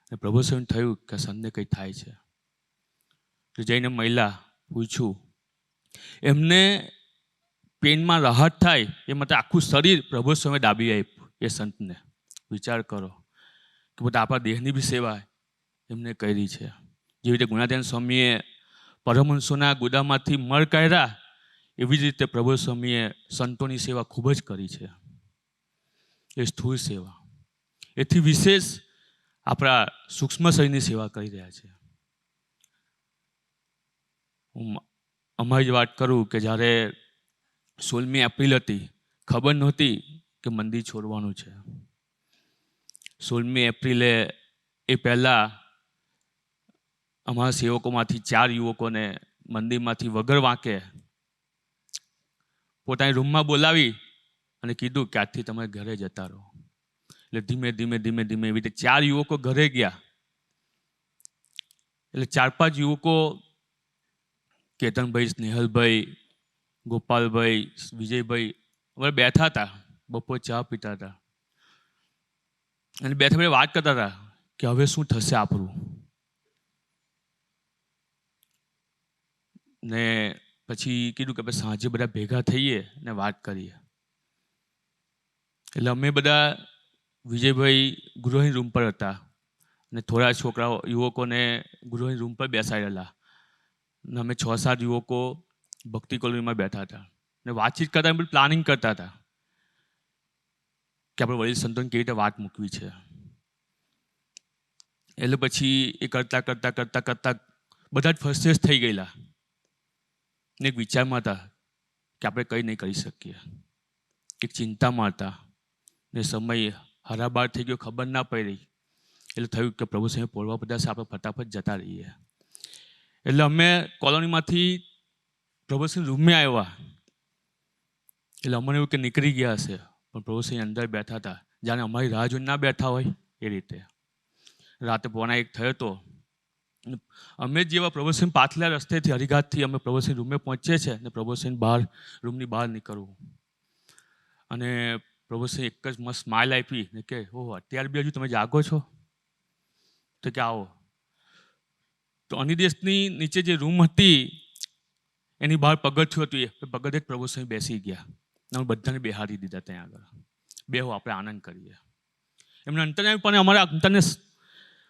Speaker 4: અને પ્રભુ સ્વામી થયું કે સંતને કંઈ થાય છે. તો જઈને મહિલા પૂછ્યું. એમને પેનમાં રાહત થાય એ માટે આખું શરીર પ્રભુ સ્વામી દાબી આપ્યું એ સંતને. વિચાર કરો કે બધા આપણા દેહની બી સેવા એમને કરી છે. જેવી રીતે ગુણાધન સ્વામીએ પરમહંસોના ગુદામાંથી મળ કાઢ્યા એવી જ રીતે પ્રભુ સ્વામીએ સંતોની સેવા ખૂબ જ કરી છે. એ સ્થૂળ સેવા. એથી વિશેષ આપણા સૂક્ષ્મ શરીરની સેવા કરી રહ્યા છે. હું અમારી જ વાત કરું કે જ્યારે 16મી એપ્રિલ હતી, ખબર નહોતી કે મંદિર છોડવાનું છે. 16મી એપ્રિલે એ પહેલાં અમારા સેવકોમાંથી 4 યુવકોને મંદિરમાંથી વગર વાંકે પોતાની રૂમમાં બોલાવી અને કીધું કે આજથી તમે ઘરે જતા રહો. એટલે ધીમે ધીમે ધીમે ધીમે એવી રીતે 4 યુવકો ઘરે ગયા. એટલે 4-5 યુવકો કેતનભાઈ, સ્નેહલભાઈ, ગોપાલભાઈ, વિજયભાઈ હવે બેઠા હતા. બપોર ચા પીતા હતા અને બેઠા બેઠા વાત કરતા હતા કે હવે શું થશે આપણું. ને પછી કીધું કે સાંજે બધા ભેગા થઈએ ને વાત કરીએ. એટલે અમે બધા વિજયભાઈ ગૃહિણી રૂમ પર હતા અને થોડા છોકરાઓ યુવકોને ગૃહિણી રૂમ પર બેસાડેલા અને અમે 6-7 યુવકો ભક્તિ કોલોનીમાં બેઠા હતા અને વાતચીત કરતા બધું પ્લાનિંગ કરતા હતા કે આપણે વડીલ સંતોને કેવી રીતે વાત મૂકવી છે. એટલે પછી એ કરતાં કરતાં કરતાં કરતાં બધા જ ફ્રસ્ટ્રેટ થઈ ગયેલા ને એક વિચારમાં હતા કે આપણે કંઈ નહીં કરી શકીએ, એક ચિંતામાં હતા ને સમય હરાબાર થઈ ગયો, ખબર ના પડી. એટલે થયું કે પ્રભુ સાહેબ પોળવા બધા છે, આપણે ફટાફટ જતા રહીએ. એટલે અમે કોલોનીમાંથી પ્રભુ સિંહ રૂમે આવ્યા. એટલે અમને એવું કે નીકળી ગયા હશે, પણ પ્રભુ સિંહ અંદર બેઠા હતા, જાણે અમારી રાહ જોઈને ના બેઠા હોય એ રીતે. રાતે 1:45 થયો હતો. અમે જેવા પ્રભુસિંહ પાછલા રસ્તેથી હરિઘાટથી અમે પ્રભુસિંહ રૂમે પહોંચીએ છીએ ને પ્રભુસિંહ રૂમની બહાર નીકળવું અને પ્રભુસિંહ એક જ મસ્ત સ્માઇલ આપી ને કે ઓહ અત્યારે બી હજુ તમે જાગો છો? તો કે આવો. તો અનિદેશની નીચે જે રૂમ હતી એની બહાર પગથિયું હતું, એ પગથિયે જ પ્રભુસિંહ બેસી ગયા. અમે બધાને બેહાડી દીધા ત્યાં આગળ. બેહો આપણે આનંદ કરીએ. એમને અંતરને પણ અમારા અંતરને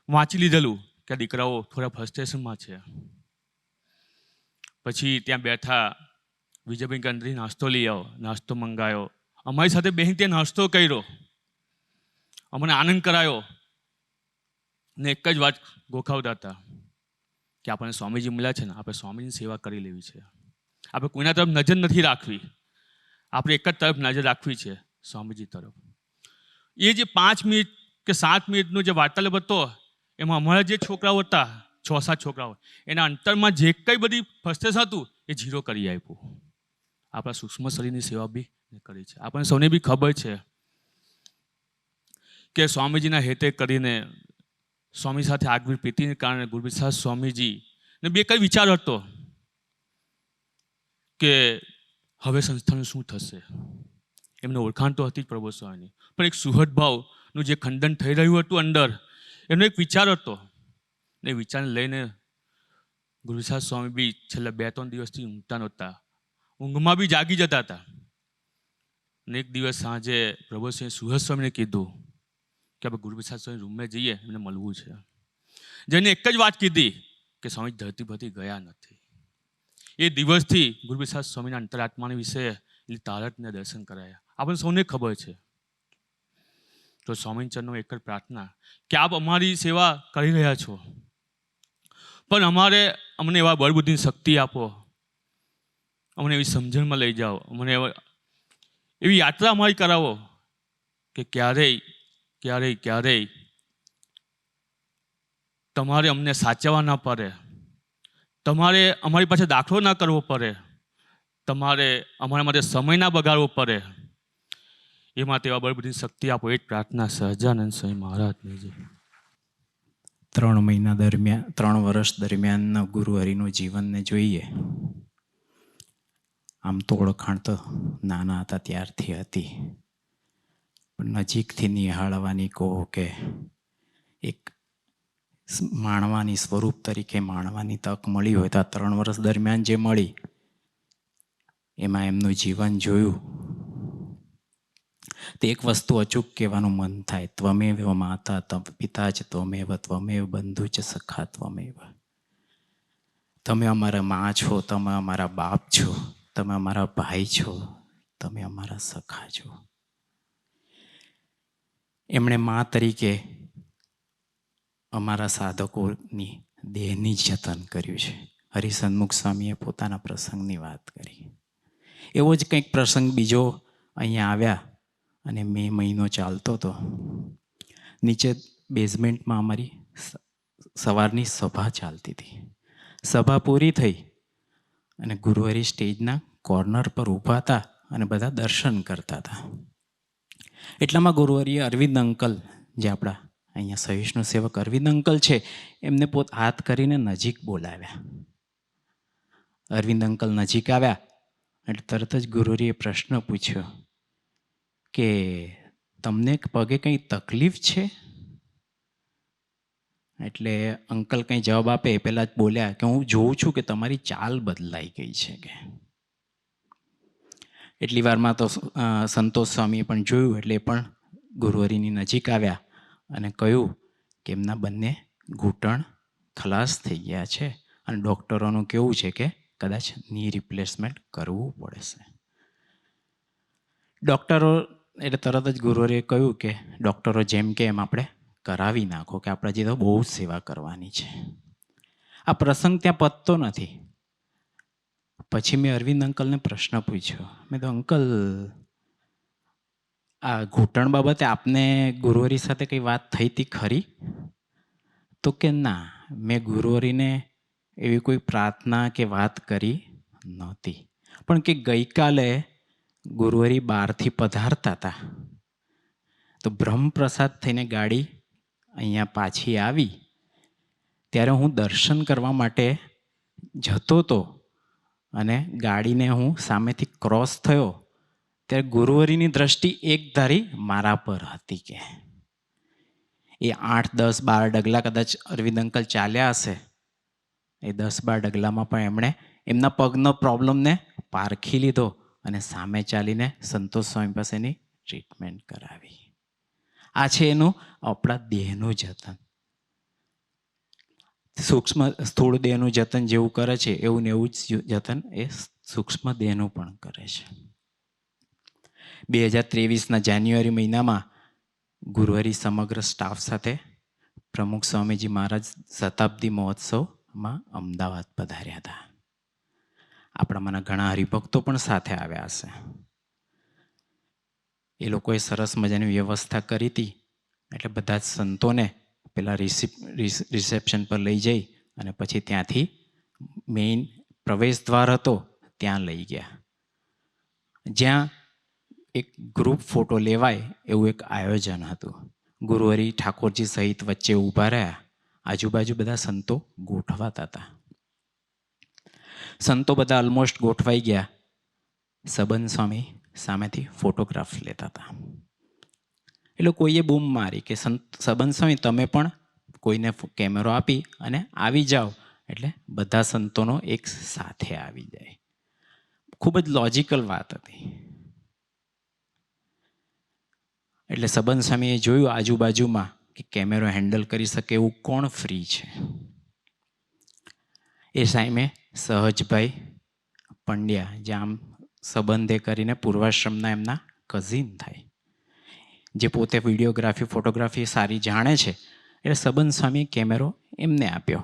Speaker 4: વાંચી લીધેલું કે દીકરાઓ થોડા ફ્રસ્ટ્રેશનમાં છે. પછી ત્યાં બેઠા, વિજયભાઈ અંદરથી નાસ્તો લઈ આવો, નાસ્તો મંગાવ્યો, અમારી સાથે બેસી ત્યાં નાસ્તો કર્યો, અમને આનંદ કરાયો. ને એક જ વાત ગોખાવતા હતા કે આપણને સ્વામીજી મળ્યા છે ને, આપણે સ્વામીજીની સેવા કરી લેવી છે. આપણે કોઈના તરફ નજર નથી રાખવી, આપણે એક જ તરફ નજર રાખવી છે, સ્વામીજી તરફ. એ જે 5 મિનિટ કે 7 મિનિટનો જે વાર્તાલાપ હતો એમાં અમારા જે છોકરાઓ હતા, 6-7 છોકરાઓ, એના અંતરમાં જે કંઈ બધી ફ્રસ્ટ્રેશન હતું એ ઝીરો કરી આપ્યું. આપણા સૂક્ષ્મ શરીરની સેવા બી કરી છે. આપણને સૌને બી ખબર છે કે સ્વામીજીના હેતે કરીને, સ્વામી સાથે આગવી પ્રીતિને કારણે ગુરુપ્રસાદ સ્વામીજી ને બે કઈ વિચાર હતો કે હવે સંસ્થાનું શું થશે. એમને ઓળખાણ તો હતી જ પ્રભુ સ્વામીની, પણ એક સુહૃદ ભાવનું જે ખંડન થઈ રહ્યું હતું અંદર, એનો એક વિચાર હતો. ને વિચારને લઈને ગુરુપ્રસાદ સ્વામી બી છેલ્લા 2-3 દિવસથી ઊંઘતા નહોતા, ઊંઘમાં બી જાગી જતા હતા. ને એક દિવસ સાંજે પ્રભુસિંહ સુહૃદ સ્વામીને કીધું કે આપણે ગુરુપ્રસાદ સ્વામી રૂમે જઈએ, એમને મળવું છે. જેને એક જ વાત કીધી કે સ્વામી ધરતી પરથી ગયા નથી. એ દિવસથી ગુરુપ્રસાદ સ્વામીના અંતરાત્માની વિશે તારકને દર્શન કરાયા. આપણને સૌને ખબર છે. તો સ્વામી ચરણનો એક જ પ્રાર્થના કે આપ અમારી સેવા કરી રહ્યા છો, પણ અમને એવા બળબુદ્ધિની શક્તિ આપો, અમને એવી સમજણમાં લઈ જાઓ, અમને એવી યાત્રા અમારી કરાવો કે ક્યારેય તમારે અમને સાચવવા ના પડે, તમારે અમારી પાસે દાખલો ના કરવો પડે, તમારે અમારા માટે સમય ના બગાડવો પડે. એ માટે એવા બળબુદ્ધિની શક્તિ આપો, એ જ પ્રાર્થના સહજાનંદ સ્વામી મહારાજની છે.
Speaker 5: 3 વર્ષ દરમિયાન ગુરુ હરિનું જીવનને જોઈએ. આમ તો ઓળખાણ તો નાના હતા ત્યારથી હતી, પણ નજીકથી નિહાળવાની કહો કે એક માણવાની, સ્વરૂપ તરીકે માણવાની તક મળી હોય તો આ 3 વર્ષ દરમિયાન જે મળી એમાં એમનું જીવન જોયું તો એક વસ્તુ અચૂક કહેવાનું મન થાય, ત્વમેવ માતા પિતા જ ત્વમેવ, ત્વમેવ બંધુ ચ સખા ત્વમેવ. તમે અમારા મા છો, તમે અમારા બાપ છો, તમે અમારા ભાઈ છો, તમે અમારા સખા છો. એમણે મા તરીકે અમારા સાધકોની દેહની જતન કર્યું છે. હરિસન્મુખ સ્વામીએ પોતાના પ્રસંગની વાત કરી. એવો જ કંઈક પ્રસંગ બીજો અહીંયા આવ્યા અને મે મહિનો ચાલતો હતો. નીચે બેઝમેન્ટમાં અમારી સવારની સભા ચાલતી હતી. સભા પૂરી થઈ અને ગુરુહરિ સ્ટેજના કોર્નર પર ઊભા હતા અને બધા દર્શન કરતા હતા. એટલામાં ગુરુહરિએ અરવિંદ અંકલ, જે આપણા અહીંયા સહિષ્ણુ સેવક અરવિંદ અંકલ છે, એમને હાથ કરીને નજીક બોલાવ્યા. અરવિંદ અંકલ નજીક આવ્યા એટલે તરત જ ગુરુહરિએ પ્રશ્ન પૂછ્યો કે તમને પગે કંઈ તકલીફ છે? એટલે અંકલ કંઈ જવાબ આપે એ પહેલાં જ બોલ્યા કે હું જોઉં છું કે તમારી ચાલ બદલાઈ ગઈ છે. કે એટલી વારમાં તો સંતોષ સ્વામીએ પણ જોયું એટલે એ પણ ગુરુહરિની નજીક આવ્યા અને કહ્યું કે એમના બંને ઘૂંટણ ખલાસ થઈ ગયા છે અને ડૉક્ટરોનું કેવું છે કે કદાચ ની રિપ્લેસમેન્ટ કરવું પડશે. ડૉક્ટરો એટલે તરત જ ગુરુહરિએ કહ્યું કે ડૉક્ટરો જેમ કે એમ આપણે કરાવી નાખો, કે આપણા જે તો બહુ જ સેવા કરવાની છે. આ પ્રસંગ ત્યાં પતતો નથી. પછી મેં અરવિંદ અંકલને પ્રશ્ન પૂછ્યો. મેં તો અંકલ, આ ઘૂંટણ બાબતે આપને ગુરુવરી સાથે કંઈ વાત થઈ હતી ખરી? તો કે ના, મેં ગુરુવરીને એવી કોઈ પ્રાર્થના કે વાત કરી નહોતી. પણ કે ગઈકાલે ગુરુવરી બહારથી પધારતા હતા તો બ્રહ્મપ્રસાદ થઈને ગાડી અહીંયા પાછી આવી ત્યારે હું દર્શન કરવા માટે જતો હતો અને ગાડીને હું સામેથી ક્રોસ થયો ત્યારે ગુરુવરીની દ્રષ્ટિ એકધારી મારા પર હતી. કે એ 8, 10, 12 ડગલા કદાચ અરવિંદ અંકલ ચાલ્યા હશે. એ 10, 12 ડગલામાં પણ એમણે એમના પગનો પ્રોબ્લેમને પારખી લીધો અને સામે ચાલીને સંતોષ સ્વામી પાસેની ટ્રીટમેન્ટ કરાવી. આ છે એનું આપણા દેહનું જતન. સૂક્ષ્મ સ્થૂળ દેહનું જતન જેવું કરે છે એવું ને એવું જ જતન એ સૂક્ષ્મ દેહનું પણ કરે છે. 2023ના જાન્યુઆરી મહિનામાં ગુરુવારી સમગ્ર સ્ટાફ સાથે પ્રમુખ સ્વામીજી મહારાજ શતાબ્દી મહોત્સવમાં અમદાવાદ પધાર્યા હતા. આપણામાંના ઘણા હરિભક્તો પણ સાથે આવ્યા હશે. એ લોકોએ સરસ મજાની વ્યવસ્થા કરી હતી. એટલે બધા જ સંતોને પેલા રિસેપ્શન પર લઈ જઈ અને પછી ત્યાંથી મેઇન પ્રવેશ દ્વાર હતો ત્યાં લઈ ગયા, જ્યાં એક ગ્રુપ ફોટો લેવાય એવું એક આયોજન હતું. ગુરુહરી ઠાકોરજી સહિત વચ્ચે ઊભા રહ્યા. આજુબાજુ બધા સંતો ગોઠવાતા હતા. સંતો બધા ઓલમોસ્ટ ગોઠવાઈ ગયા. સબન સ્વામી સામેથી ફોટોગ્રાફ લેતા હતા. એટલે કોઈએ બૂમ મારી કે સબન સ્વામી તમે પણ કોઈને કેમેરો આપી અને આવી જાઓ. એટલે બધા સંતોનો એક સાથે આવી જાય. ખૂબ જ લોજિકલ વાત હતી. એટલે સબન સ્વામીએ જોયું આજુબાજુમાં કે કેમેરો હેન્ડલ કરી શકે એવું કોણ ફ્રી છે. એ સામે સહજભાઈ પંડ્યા, જે આમ સંબંધે કરીને પૂર્વાશ્રમના એમના કઝિન થાય, જે પોતે વિડીયોગ્રાફી ફોટોગ્રાફી સારી જાણે છે. એટલે સબન સ્વામીએ કેમેરો એમને આપ્યો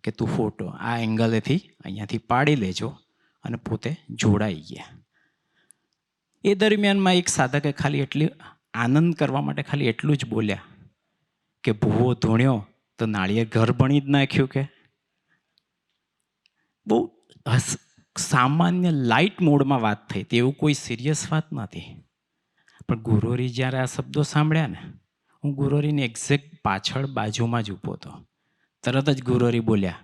Speaker 5: કે તું ફોટો આ એંગલેથી અહીંયાથી પાડી લેજો, અને પોતે જોડાઈ ગયા. એ દરમિયાનમાં એક સાધકે ખાલી એટલી આનંદ કરવા માટે ખાલી એટલું જ બોલ્યા કે ભૂવો ધૂણ્યો તો નાળિયેર ઘર બની જ નાખ્યું. કે બહુ સામાન્ય લાઇટ મોડમાં વાત થઈ હતી, એવું કોઈ સિરિયસ વાત નથી. પણ ગુરુહરી જ્યારે આ શબ્દો સાંભળ્યા ને, હું ગુરુહરીની એક્ઝેક્ટ પાછળ બાજુમાં જ ઊભો હતો. તરત જ ગુરુહરી બોલ્યા,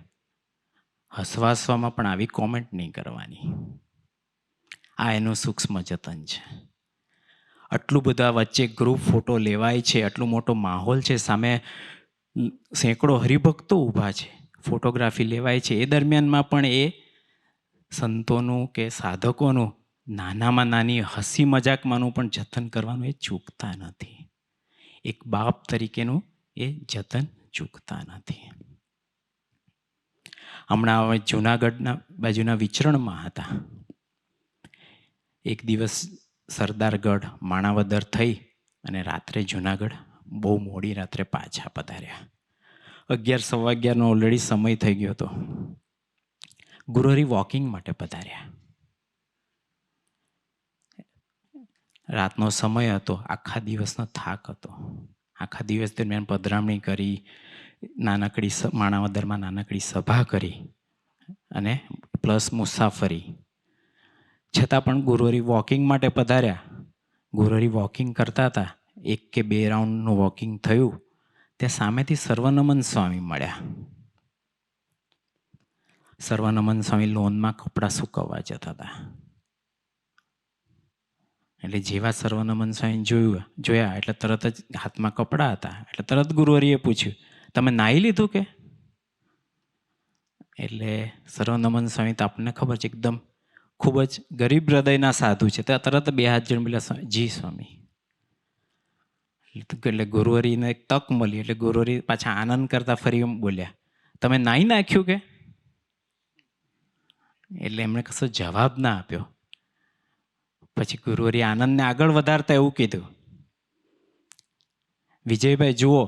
Speaker 5: હસવા હસવામાં પણ આવી કોમેન્ટ નહીં કરવાની. આ એનું સૂક્ષ્મ જતન છે. આટલું બધા વચ્ચે ગ્રુપ ફોટો લેવાય છે, આટલો મોટો માહોલ છે, સામે સેંકડો હરિભક્તો ઊભા છે, ફોટોગ્રાફી લેવાય છે. એ દરમિયાનમાં પણ એ સંતોનું કે સાધકોનું નાનામાં નાની હસી મજાકમાંનું પણ જતન કરવાનું એ ચૂકતા નથી. એક બાપ તરીકેનું એ જતન ચૂકતા નથી. હમણાં હવે જૂનાગઢના બાજુના વિચરણમાં હતા. એક દિવસ સરદારગઢ માણાવદર થઈ અને રાત્રે જૂનાગઢ બહુ મોડી રાત્રે પાછા પધાર્યા. 11, 11:15નો ઓલરેડી સમય થઈ ગયો હતો. ગુરુહરી વોકિંગ માટે પધાર્યા. રાતનો સમય હતો, આખા દિવસનો થાક હતો. આખા દિવસ દરમિયાન પધરામણી કરી, નાનકડી માણાવદરમાં નાનકડી સભા કરી અને પ્લસ મુસાફરી. છતાં પણ ગુરુહરી વોકિંગ માટે પધાર્યા. ગુરુહરી વોકિંગ કરતા હતા. 1 કે 2 રાઉન્ડનું વોકિંગ થયું ત્યાં સામેથી સર્વનમન સ્વામી મળ્યા. સર્વનમન સ્વામી લોનમાં કપડાં સુકવવા જતા હતા. એટલે જેવા સર્વનમન સ્વામી જોયા એટલે તરત જ હાથમાં કપડાં હતા. એટલે તરત ગુરુહરીએ પૂછ્યું, તમે નાહી લીધું કે? એટલે સર્વનમન સ્વામી તો આપણને ખબર છે એકદમ ખૂબ જ ગરીબ હૃદયના સાધુ છે. ત્યાં તરત 2 હાથ જોડીને બોલ્યા, જી સ્વામી. એટલે ગુરુહરીને એક તક મળી. એટલે ગુરુહરી પાછા આનંદ કરતા ફરી બોલ્યા, તમે નાહી નાખ્યું કે? એટલે એમણે કશો જવાબ ના આપ્યો. પછી ગુરુહરી આનંદને આગળ વધારતા એવું કીધું, વિજયભાઈ જુઓ,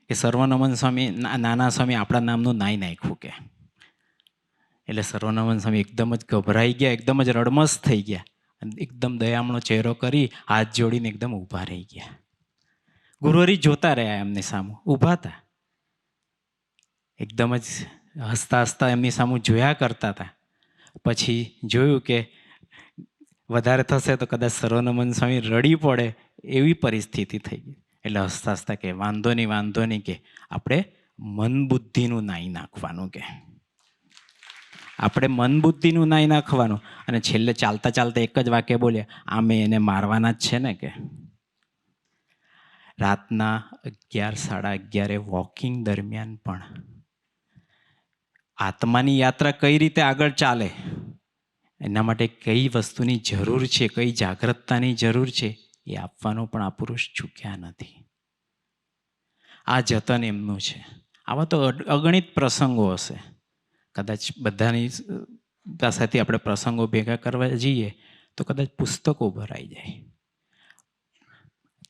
Speaker 5: એ સર્વનમન સ્વામી નાના સ્વામી આપણા નામનું નાઈ નાખ્યું કે. એટલે સર્વનમન સ્વામી એકદમ જ ગભરાઈ ગયા, એકદમ જ રડમસ થઈ ગયા અને એકદમ દયામણો ચહેરો કરી હાથ જોડીને એકદમ ઊભા રહી ગયા. ગુરુહરિ જોતા રહ્યા એમની સામું ઊભા હતા, એકદમ જ હસતા હસતા એમની સામું જોયા કરતા હતા. પછી જોયું કે વધારે થશે તો કદાચ સર્વનમન સ્વામી રડી પડે એવી પરિસ્થિતિ થઈ ગઈ. એટલે હસતા હસતા કે વાંધો નહીં કે આપણે મન બુદ્ધિનું નાઈ નાખવાનું કે આપણે મન બુદ્ધિનું નાઈ નાખવાનું. અને છેલ્લે ચાલતા ચાલતા એક જ વાક્ય બોલ્યા, આમે એને મારવાના જ છે ને કે. રાતના 11-11:30 વોકિંગ દરમિયાન પણ આત્માની યાત્રા કઈ રીતે આગળ ચાલે, એના માટે કઈ વસ્તુની જરૂર છે, કઈ જાગૃતતાની જરૂર છે, એ આપવાનો પણ આ પુરુષ ચૂક્યા નથી. આ જતન એમનું છે. આવા તો અગણિત પ્રસંગો હશે. કદાચ બધાની પાસેથી આપણે પ્રસંગો ભેગા કરવા જઈએ તો કદાચ પુસ્તકો ભરાઈ જાય.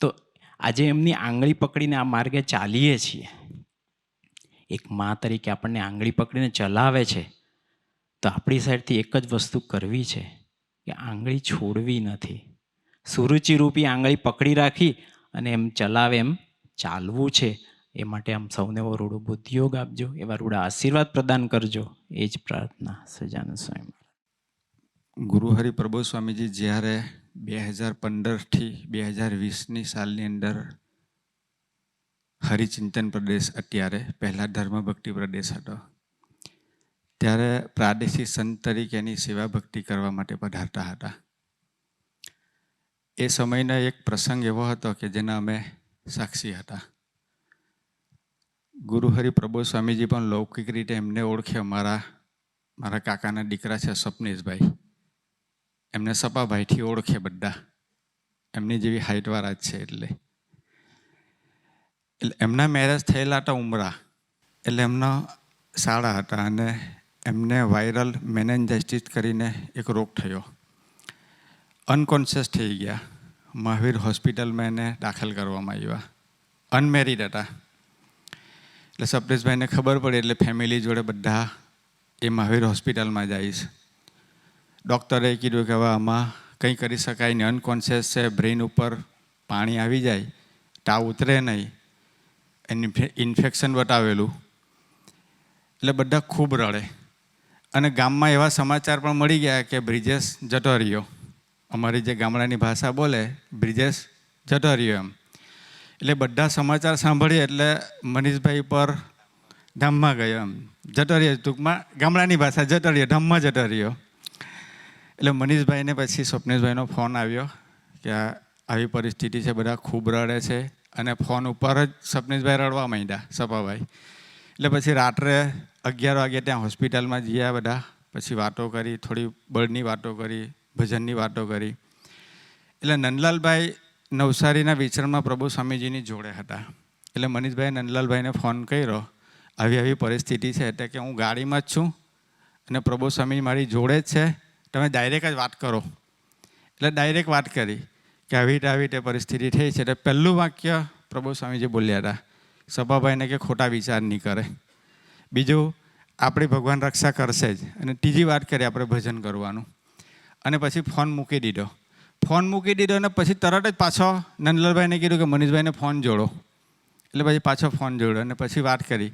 Speaker 5: તો આજે એમની આંગળી પકડીને આ માર્ગે ચાલીએ છીએ. એક મા તરીકે આપણને આંગળી પકડીને ચલાવે છે તો આપણી સાઈડથી એક જ વસ્તુ કરવી છે કે આંગળી છોડવી નથી. સુરુચિરૂપી આંગળી પકડી રાખી અને એમ ચલાવે એમ ચાલવું છે. એ માટે આમ સૌને એવો રૂડો બુદ્ધિયોગ આપજો, એવા રૂડા આશીર્વાદ પ્રદાન કરજો, એ જ પ્રાર્થના સજાનંદ સ્વામી.
Speaker 1: ગુરુહરિ પ્રબોધ સ્વામીજી જ્યારે 2015થી 2020ની સાલની અંદર હરિચિંતન પ્રદેશ, અત્યારે પહેલાં ધર્મભક્તિ પ્રદેશ હતો, ત્યારે પ્રાદેશિક સંત તરીકેની સેવા ભક્તિ કરવા માટે પધારતા હતા. એ સમયનો એક પ્રસંગ એવો હતો કે જેના અમે સાક્ષી હતા. ગુરુહરિ પ્રબોધ સ્વામીજી પણ લૌકિક રીતે એમને ઓળખે. મારા કાકાના દીકરા છે સ્વપ્નેશભાઈ, એમને સપાભાઈથી ઓળખે બધા, એમની જેવી હાઇટવાળા જ છે. એટલે એમના મેરેજ થયેલા હતા ઉમરા, એટલે એમના શાળા હતા અને એમને વાયરલ મેનેન્જાઇટિસ કરીને એક રોગ થયો. અનકોન્શિયસ થઈ ગયા. મહાવીર હોસ્પિટલમાં એને દાખલ કરવામાં આવ્યા. અનમેરિડ હતા. એટલે સપરેશભાઈને ખબર પડી એટલે ફેમિલી જોડે બધા એ મહાવીર હોસ્પિટલમાં જઈશ. ડૉક્ટરે કીધું કે હવે આમાં કંઈ કરી શકાય નહીં, અનકોન્શિયસ છે, બ્રેઇન ઉપર પાણી આવી જાય, તાવ ઉતરે નહીં, એની ઇન્ફેક્શન બતાવેલું. એટલે બધા ખૂબ રડે. અને ગામમાં એવા સમાચાર પણ મળી ગયા કે બ્રિજેશ જતો રહ્યો. અમારી જે ગામડાની ભાષા બોલે, બ્રિજેશ જતો રહ્યો એમ. એટલે બધા સમાચાર સાંભળીએ એટલે મનીષભાઈ પર ધામમાં ગયો એમ. જતો રહ્યો, ટૂંકમાં ગામડાની ભાષા જતો રહ્યો, ધામમાં જતો રહ્યો. એટલે મનીષભાઈને પછી સ્વપ્નેશભાઈનો ફોન આવ્યો કે આવી પરિસ્થિતિ છે, બધા ખૂબ રડે છે. અને ફોન ઉપર જ સ્વપ્નેશભાઈ રડવા માંડ્યા, સપાભાઈ. એટલે પછી રાત્રે 11 વાગે ત્યાં હોસ્પિટલમાં ગયા બધા. પછી વાતો કરી, થોડી બળની વાતો કરી, ભજનની વાતો કરી. એટલે નંદલાલભાઈ નવસારીના વિચરણમાં પ્રભુ સ્વામીજીની જોડે હતા. એટલે મનીષભાઈએ નંદલાલભાઈને ફોન કર્યો, આવી પરિસ્થિતિ છે, એટલે કે હું ગાડીમાં જ છું અને પ્રભુ સ્વામી મારી જોડે જ છે, તમે ડાયરેક્ટ જ વાત કરો. એટલે ડાયરેક્ટ વાત કરી કે આવી રીતે પરિસ્થિતિ થઈ છે. એટલે પહેલું વાક્ય પ્રભુ સ્વામીજી બોલ્યા હતા, સભાભાઈને કે ખોટા વિચાર નહીં કરે. બીજું, આપણી ભગવાન રક્ષા કરશે જ. અને ત્રીજી વાત કરી આપણે ભજન કરવાનું. અને પછી ફોન મૂકી દીધો અને પછી તરત જ પાછો નંદલાલભાઈને કીધું કે મનીષભાઈને ફોન જોડો. એટલે પછી પાછો ફોન જોડ્યો અને પછી વાત કરી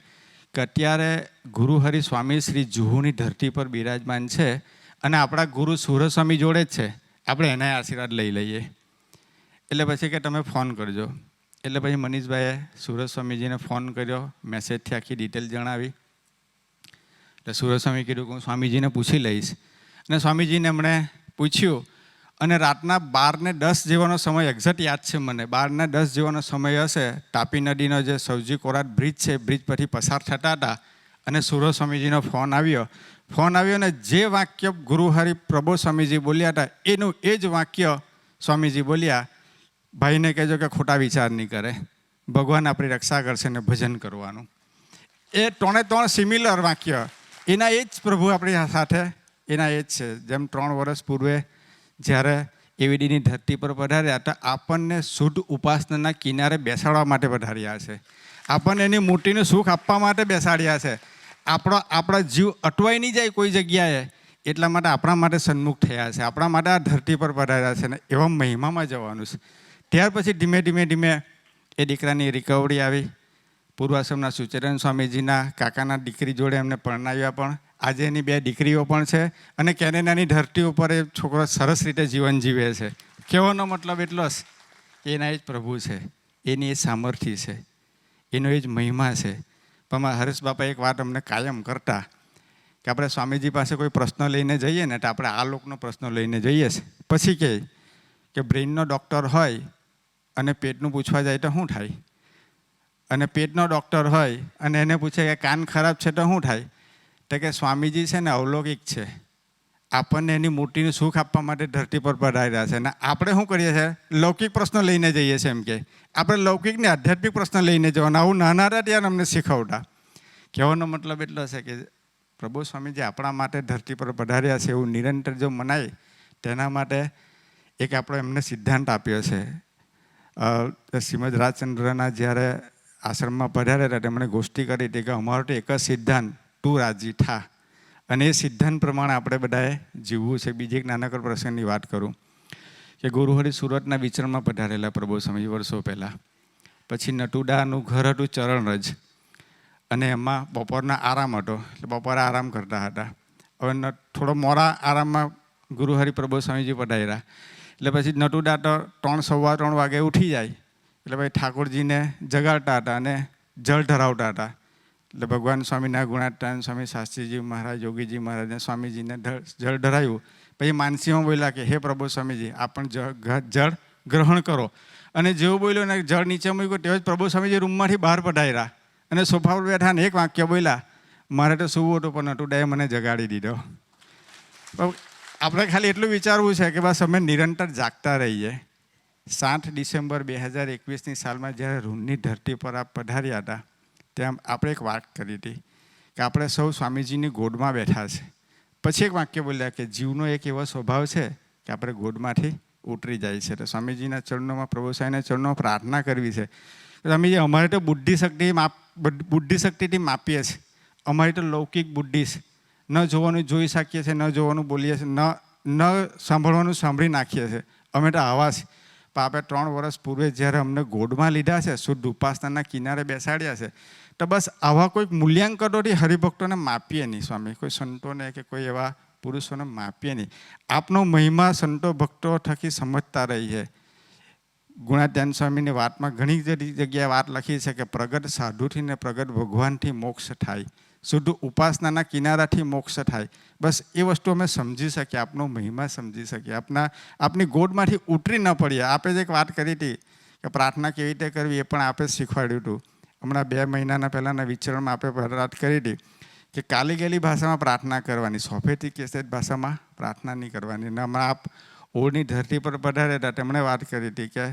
Speaker 1: કે અત્યારે ગુરુહરિ સ્વામી શ્રી જુહુની ધરતી પર બિરાજમાન છે અને આપણા ગુરુ સુરત સ્વામી જોડે જ છે, આપણે એના આશીર્વાદ લઈ લઈએ. એટલે પછી કે તમે ફોન કરજો. એટલે પછી મનીષભાઈએ સુરત સ્વામીજીને ફોન કર્યો, મેસેજથી આખી ડિટેલ જણાવી. એટલે સુરત સ્વામી કીધું કે હું સ્વામીજીને પૂછી લઈશ. અને સ્વામીજીને એમણે પૂછ્યું અને રાતના 12:10 જેવાનો સમય એક્ઝેક્ટ યાદ છે મને. 12:10 જેવાનો સમય હશે. તાપી નદીનો જે સૌજી કોરાટ બ્રિજ છે, બ્રિજ પરથી પસાર થતા હતા અને સુરત સ્વામીજીનો ફોન આવ્યો અને જે વાક્ય ગુરુહરિ પ્રબોધ સ્વામીજી બોલ્યા હતા એનું એ જ વાક્ય સ્વામીજી બોલ્યા, ભાઈને કહેજો કે ખોટા વિચાર નહીં કરે, ભગવાન આપણી રક્ષા કરશે ને ભજન કરવાનું. એ 3 સિમિલર વાક્ય એના એ જ પ્રભુ આપણી સાથે એના એ જ છે. જેમ 3 વર્ષ પૂર્વે જ્યારે એવીડીની ધરતી પર પધાર્યા હતા, આપણને શુદ્ધ ઉપાસનાના કિનારે બેસાડવા માટે પધાર્યા છે.
Speaker 6: આપણને એની મૂર્તિનું સુખ આપવા માટે બેસાડ્યા છે. આપણા જીવ અટવાઈ નહીં જાય કોઈ જગ્યાએ એટલા માટે આપણા માટે સન્મુખ થયા છે. આપણા માટે આ ધરતી પર પધાર્યા છે ને એવા મહિમામાં જવાનું છે. ત્યાર પછી ધીમે ધીમે એ દીકરાની રિકવરી આવી. પૂર્વાશ્રમના સુચેતન સ્વામીજીના કાકાના દીકરી જોડે એમને પરણાવ્યા. પણ આજે એની 2 દીકરીઓ પણ છે અને કેનેડાની ધરતી ઉપર એ છોકરો સરસ રીતે જીવન જીવે છે. કહેવાનો મતલબ એટલો જ કે એના એ જ પ્રભુ છે, એની એ સામર્થ્ય છે, એનો એ જ મહિમા છે. પણ મારા હરેશ બાપા એક વાત અમને કાયમ કરતા કે આપણે સ્વામીજી પાસે કોઈ પ્રશ્ન લઈને જઈએ ને તો આપણે આ લોકનો પ્રશ્ન લઈને જઈએ છે. પછી કે બ્રેઇનનો ડૉક્ટર હોય અને પેટનું પૂછવા જાય તો શું થાય, અને પેટનો ડૉક્ટર હોય અને એને પૂછે કે કાન ખરાબ છે તો શું થાય, તો કે સ્વામીજી છે ને અવલૌકિક છે, આપણને એની મૂર્તિનું સુખ આપવા માટે ધરતી પર પધાર્યા છે. અને આપણે શું કરીએ છીએ, લૌકિક પ્રશ્ન લઈને જઈએ છીએ. એમ કે આપણે લૌકિક ને આધ્યાત્મિક પ્રશ્ન લઈને જવાના. આવું નાના હતા ત્યારે અમને શીખવતા. કહેવાનો મતલબ એટલો છે કે પ્રભુ સ્વામીજી આપણા માટે ધરતી પર પધાર્યા છે એવું નિરંતર જો મનાય તેના માટે એક આપણે એમને સિદ્ધાંત આપ્યો છે. શ્રીમદ રાજચંદ્રના જ્યારે આશ્રમમાં પધાર્યા હતા તેમણે ગોષ્ઠી કરી હતી કે અમારો તો એક જ સિદ્ધાંત, તું રાજી થા. અને એ સિદ્ધાંત પ્રમાણે આપણે બધાએ જીવવું છે. બીજી એક નાનકડ પ્રસંગની વાત કરું કે ગુરુહરિ સુરતના વિચરણમાં પધારેલા પ્રભુ સ્વામી વર્ષો પહેલાં. પછી નટુડાનું ઘર હતું ચરણરજ અને એમાં બપોરના આરામ હતો એટલે બપોરે આરામ કરતા હતા. હવે થોડો મોડા આરામમાં ગુરુહરિ પ્રભુ સ્વામીજી પધાર્યા એટલે પછી નટુડા તો 3, 3:15 વાગે ઉઠી જાય એટલે ભાઈ ઠાકોરજીને જગાડતા હતા અને જળ ધરાવતા હતા. એટલે ભગવાન સ્વામીના ગુણાત્તાન સ્વામી શાસ્ત્રીજી મહારાજ, યોગીજી મહારાજને સ્વામીજીને જળ ધરાવ્યું. પછી માનસીમાં બોલ્યા કે હે પ્રભુ સ્વામીજી આપણ જળ ગ્રહણ કરો. અને જેવું બોલ્યો ને જળ નીચે મૂક્યું તેવું જ પ્રભુ સ્વામીજી રૂમમાંથી બહાર પધાર્યા અને સોફા પર બેઠા ને એક વાક્ય બોલ્યા, મારે તો સૂવું હતું પણ નટુડાએ મને જગાડી દીધો. આપણે ખાલી એટલું વિચારવું છે કે બસ અમે નિરંતર જાગતા રહીએ. 7 ડિસેમ્બર 2021ની સાલમાં જ્યારે રૂમની ધરતી પર આપ પધાર્યા હતા ત્યાં આપણે એક વાત કરી હતી કે આપણે સૌ સ્વામીજીની ગોદમાં બેઠા છે. પછી એક વાક્ય બોલ્યા કે જીવનો એક એવો સ્વભાવ છે કે આપણે ગોદમાંથી ઉતરી જાય છે. તો સ્વામીજીના ચરણોમાં, પ્રભુ સ્વામીના ચરણોમાં પ્રાર્થના કરવી છે. સ્વામીજી અમારે તો બુદ્ધિ શક્તિથી માપીએ છીએ. અમારી તો લૌકિક બુદ્ધિ છે. ન જોવાનું જોઈ શકીએ છીએ, ન જોવાનું બોલીએ છીએ, ન સાંભળવાનું સાંભળી નાખીએ છીએ. અમે તો આવા છીએ. પણ આપણે 3 વર્ષ પૂર્વે જ્યારે અમને ગોદમાં લીધા છે, શુદ્ધ ઉપાસનાના કિનારે બેસાડ્યા છે, તો બસ આવા કોઈક મૂલ્યાંકનોથી હરિભક્તોને માપીએ નહીં સ્વામી, કોઈ સંતોને કે કોઈ એવા પુરુષોને માપીએ નહીં. આપનો મહિમા સંતો ભક્તો થકી સમજતા રહીએ. ગુણાત્યાન સ્વામીની વાતમાં ઘણી જગ્યાએ વાત લખી છે કે પ્રગટ સાધુથી ને પ્રગટ ભગવાનથી મોક્ષ થાય, શુદ્ધ ઉપાસનાના કિનારાથી મોક્ષ થાય. બસ એ વસ્તુ અમે સમજી શકીએ, આપનો મહિમા સમજી શકીએ, આપની ગોદમાંથી ઉતરી ન પડીએ. આપે જે એક વાત કરી હતી કે પ્રાર્થના કેવી રીતે કરવી એ પણ આપે શીખવાડ્યું હતું. હમણાં 2 મહિનાના પહેલાંના વિચરણમાં આપણે વાત કરી હતી કે કાલી ગયેલી ભાષામાં પ્રાર્થના કરવાની, સોફેથી કેસેટ ભાષામાં પ્રાર્થના નહીં કરવાની. અને હમણાં આપ ઓળની ધરતી પર પધાર્યા હતા તેમણે વાત કરી હતી કે